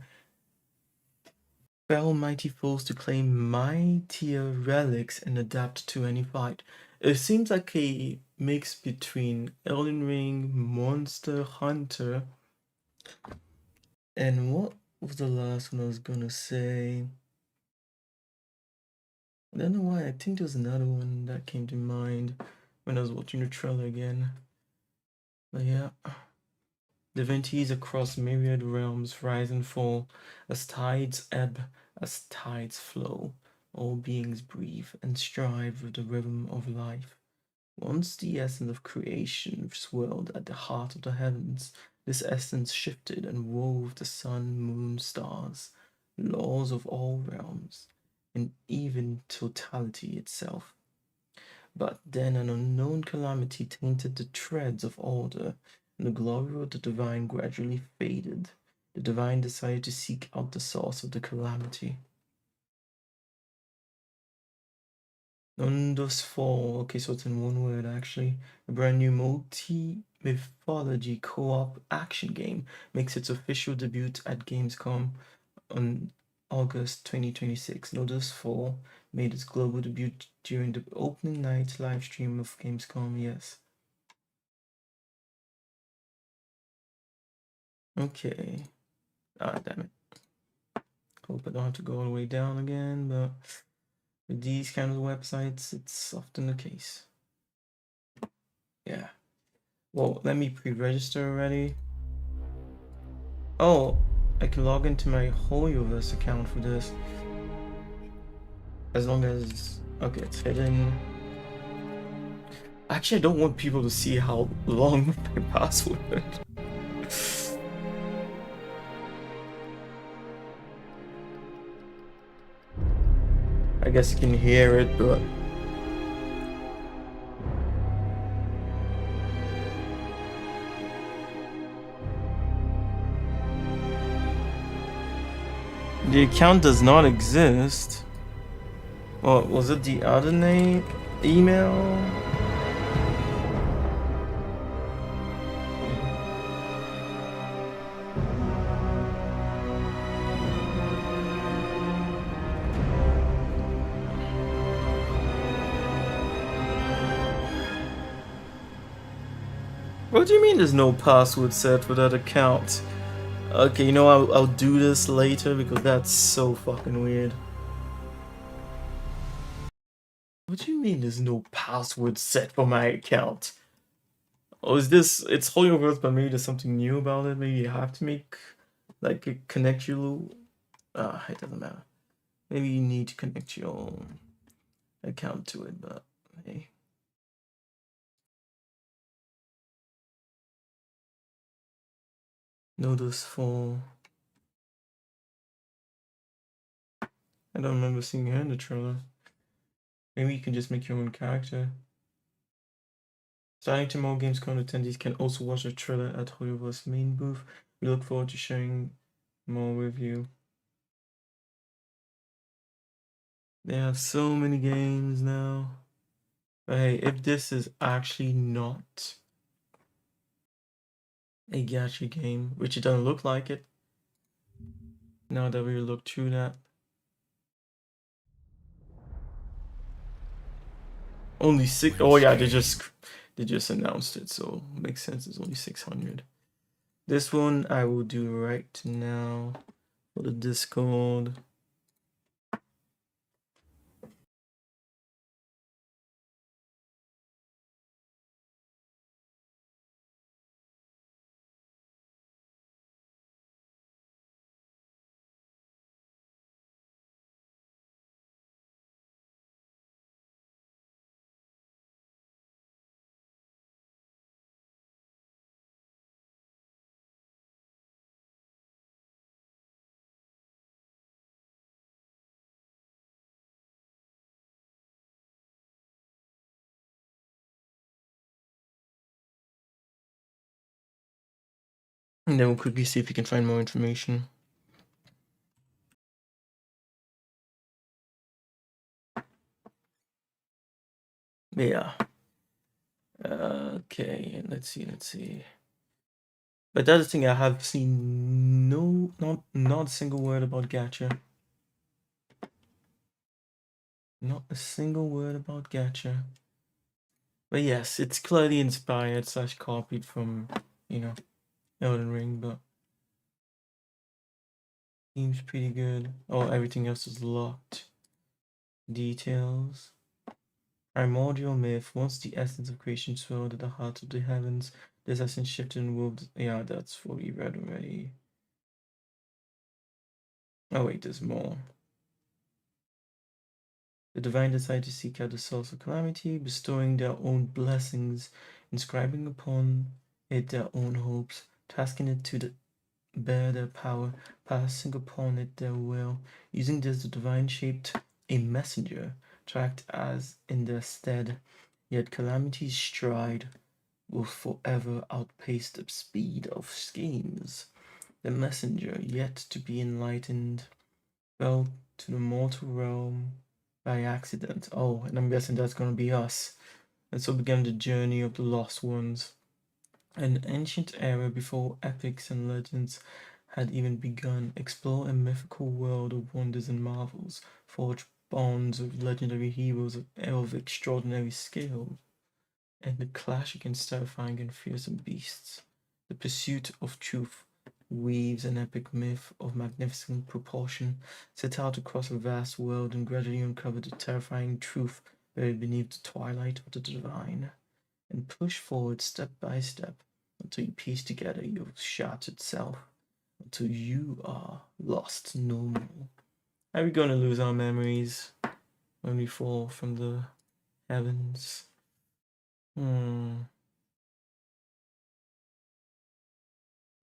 Fell mighty foes to claim mightier relics and adapt to any fight. It seems like a mix between Elden Ring, Monster Hunter, and what was the last one I was gonna say? I don't know why, I think there was another one that came to mind when I was watching the trailer again. But yeah. Divinities across myriad realms rise and fall, as tides ebb, as tides flow. All beings breathe and strive with the rhythm of life. Once the essence of creation swirled at the heart of the heavens, this essence shifted and wove the sun, moon, stars, laws of all realms, and even totality itself. But then an unknown calamity tainted the threads of order, and the glory of the divine gradually faded. The divine decided to seek out the source of the calamity. Nundus Fall. Okay, so it's in one word actually. A brand new multi-mythology co-op action game makes its official debut at Gamescom on August 2026. Nundus Fall made its global debut during the opening night live stream of Gamescom, yes. Okay. Ah, damn it. Hope I don't have to go all the way down again, but with these kind of websites, it's often the case. Yeah. Well, let me pre-register already. Oh, I can log into my HoloVerse account for this. As long as... Okay, it's hidden. Actually, I don't want people to see how long my password. I guess you can hear it, but... The account does not exist. What was it? The other name? Email? What do you mean there's no password set for that account? Okay, you know, I'll do this later because that's so fucking weird. What do you mean there's no password set for my account? Oh, is this... It's Holy Words, but maybe there's something new about it. Maybe you have to make... Like, connect your... it doesn't matter. Maybe you need to connect your account to it, but hey. Notice for... I don't remember seeing her in the trailer. Maybe you can just make your own character. Starting tomorrow, Gamescom attendees can also watch the trailer at Hoyover's main booth. We look forward to sharing more with you. They have so many games now. But hey, if this is actually not a gacha game, which it doesn't look like it, now that we look through that. Only 6... Oh yeah, they just announced it, so it makes sense. It's only 600. This one I will do right now for the Discord. And then we'll quickly see if we can find more information. Yeah. Okay, let's see. But the other thing, I have seen not a single word about gacha. Not a single word about gacha. But yes, it's clearly inspired / copied from, you know, Elden Ring, but seems pretty good. Oh, everything else is locked. Details. Primordial myth. Once the essence of creation swelled at the heart of the heavens, this essence shifted and moved. Yeah, that's what we read already. Oh wait, there's more. The divine decided to seek out the source of calamity, bestowing their own blessings, inscribing upon it their own hopes, tasking it to bear their power, passing upon it their will. Using this, the divine shaped a messenger to act as in their stead. Yet calamity's stride will forever outpace the speed of schemes. The messenger, yet to be enlightened, fell to the mortal realm by accident. Oh, and I'm guessing that's going to be us. And so began the journey of the lost ones. An ancient era before epics and legends had even begun. Explore a mythical world of wonders and marvels. Forge bonds with legendary heroes of extraordinary skill. And the clash against terrifying and fearsome beasts. The pursuit of truth weaves an epic myth of magnificent proportion, set out across a vast world and gradually uncover the terrifying truth buried beneath the twilight of the divine, and push forward step by step until you piece together your shattered self, until you are lost no more. Are we going to lose our memories? when we fall from the heavens.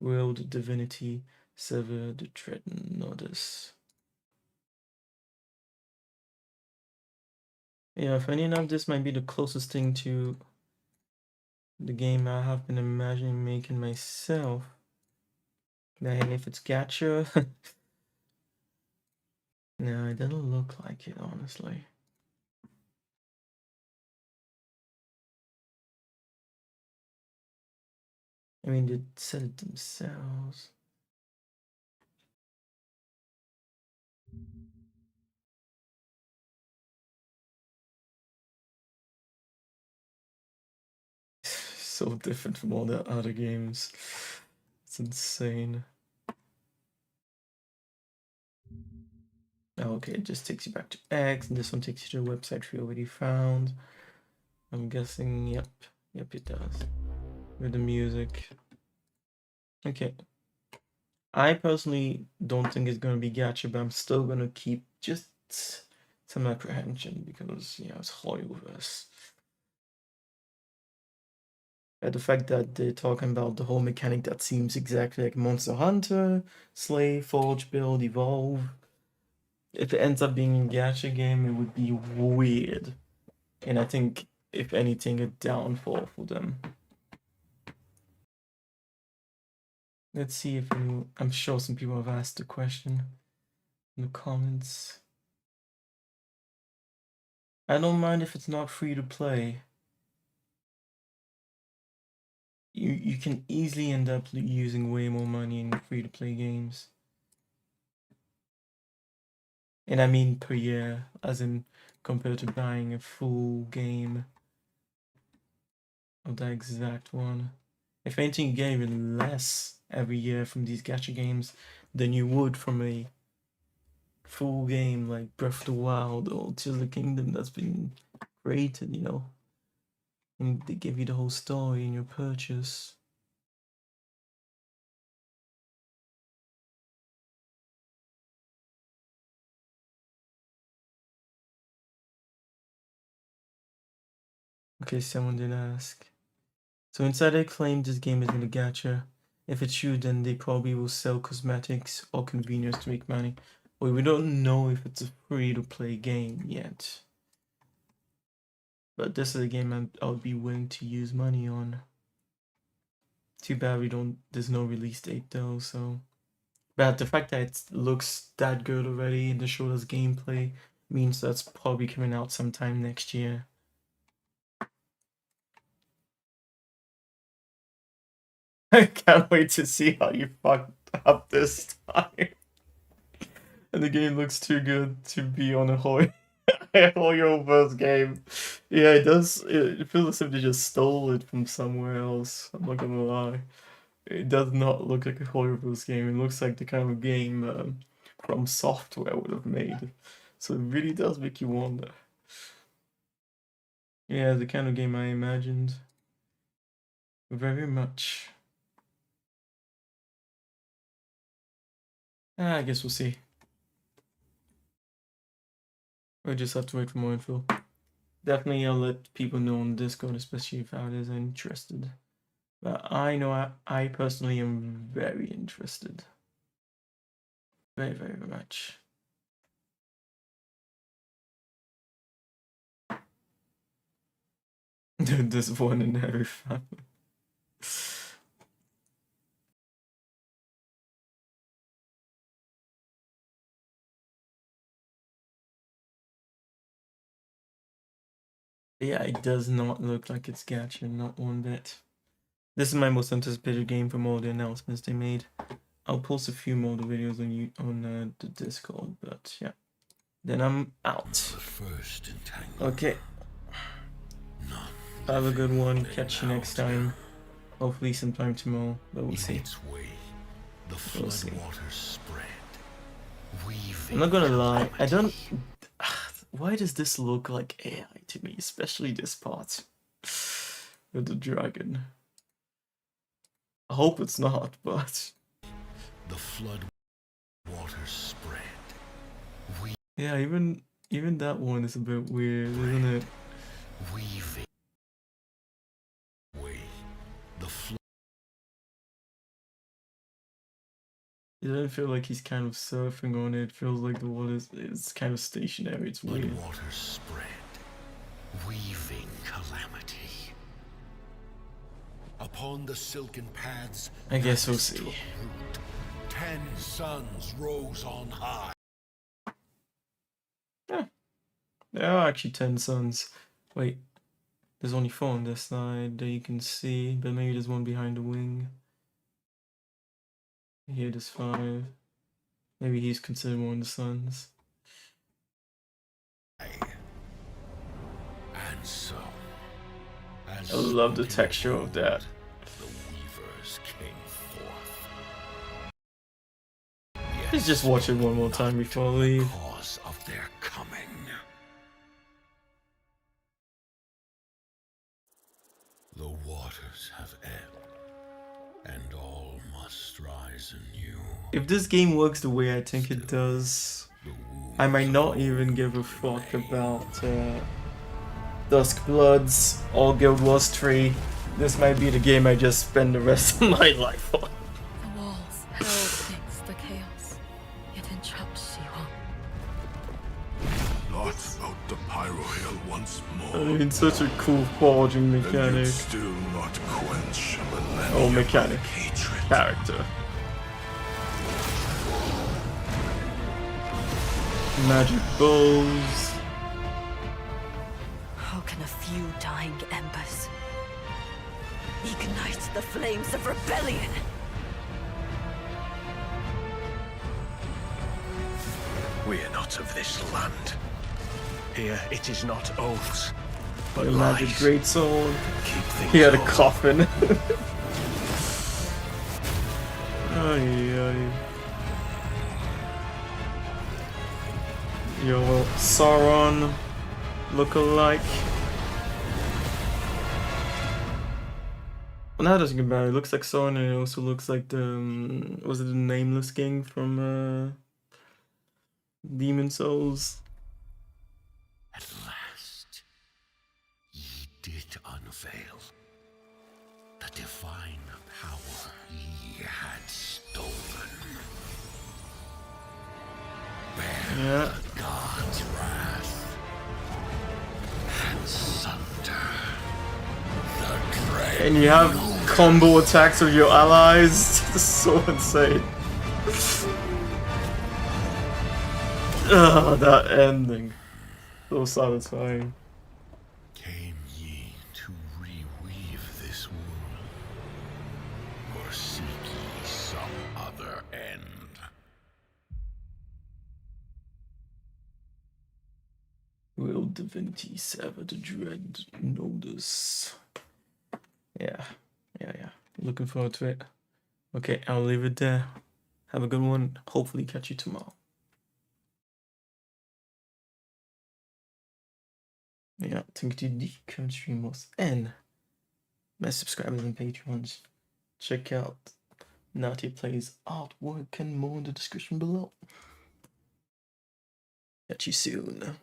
World Divinity, Sever the Dreadnoughts. Yeah, funny enough, this might be the closest thing to the game I have been imagining making myself. Now, if it's gacha, no, it doesn't look like it, honestly. I mean, they said it themselves. So different from all the other games. It's insane. Okay, it just takes you back to X, and this one takes you to a website we already found. I'm guessing, yep, it does. With the music. Okay. I personally don't think it's gonna be gacha, but I'm still gonna keep just some apprehension because, yeah, it's Horrorverse. The fact that they're talking about the whole mechanic that seems exactly like Monster Hunter, Slay, Forge, Build, Evolve. If it ends up being a gacha game, it would be weird. And I think, if anything, a downfall for them. Let's see if I'm sure some people have asked the question in the comments. I don't mind if it's not free to play. You can easily end up using way more money in free to play games. And I mean per year, as in compared to buying a full game of that exact one. If anything, you get even less every year from these gacha games than you would from a full game like Breath of the Wild or Tears of the Kingdom that's been created, you know. And they give you the whole story in your purchase. Okay, someone did ask. So Insider claimed this game isn't a gacha. If it's true, then they probably will sell cosmetics or convenience to make money. Well, we don't know if it's a free-to-play game yet. But this is a game I would be willing to use money on. Too bad there's no release date though, so. But the fact that it looks that good already and they showed us gameplay means that's probably coming out sometime next year. I can't wait to see how you fucked up this time. And the game looks too good to be on a Horrorverse game. Yeah, it does. It feels as if they just stole it from somewhere else. I'm not gonna lie. It does not look like a Horrorverse game. It looks like the kind of game From Software would have made. So it really does make you wonder. Yeah, the kind of game I imagined. Very much. I guess we'll see. We'll just have to wait for more info. Definitely, I'll let people know on Discord, especially if others are interested. But I know I personally am very interested. Very, very much. There's one in every family. Yeah, it does not look like it's gacha, not one bit. This is my most anticipated game from all the announcements they made. I'll post a few more of the videos on the Discord, but yeah. Then I'm out. Okay. Have a good one. Catch you next time. Hopefully sometime tomorrow, but we'll see. We'll see. I'm not gonna lie, I don't... Why does this look like AI to me? Especially this part. With the dragon. I hope it's not, but... The flood waters spread. Yeah, even Even that one is a bit weird, isn't it? Weaving way the flow. It doesn't feel like he's kind of surfing on it. It feels like the water is kind of stationary. It's weird. But waters spread, weaving calamity. Upon the silken paths, I guess we'll see. root, 10 suns rose on high. Yeah. There are actually 10 suns. Wait, there's only 4 on this side that you can see, but maybe there's one behind the wing. Here there's 5. Maybe he's considered one of the suns. And so, as I love the texture of that. The weavers came forth. Let's just watch it one more time before I leave. Cause of their coming. The waters have ebbed, and all must rise anew. If this game works the way I think it does, I might not even give a fuck about Dusk Bloods or Guild Wars 3. This might be the game I just spend the rest of my life on. The walls held against the chaos, yet entrapped Shiwan. Blot out the pyro hill once more. I mean, such a cool forging mechanic. Still not quench Oh, mechanic. Character. Magic bows. How can a few dying embers ignite the flames of rebellion? We are not of this land. Here it is not oaths, but A magic lies. greatsword. Keep things He had a on. coffin. Ay. Yo, Sauron look-alike. Well, now that I think about it, it looks like Sauron, and it also looks like the was it the Nameless King from Demon Souls? At last, ye did unveil the divine power ye had stolen. Bear Yeah. the God's wrath and sunder the dread. And you have combo attacks with your allies. This is so insane. Ugh, that ending. So satisfying. Came ye to reweave this wound, or seek ye some other end? Will divinity sever the dread notice? Yeah. Looking forward to it. Okay, I'll leave it there. Have a good one. Hopefully catch you tomorrow. Ja, tänk till die streamers and my subscribers and patrons. Check out Nutty Plays artwork and more in the description below. Catch you soon.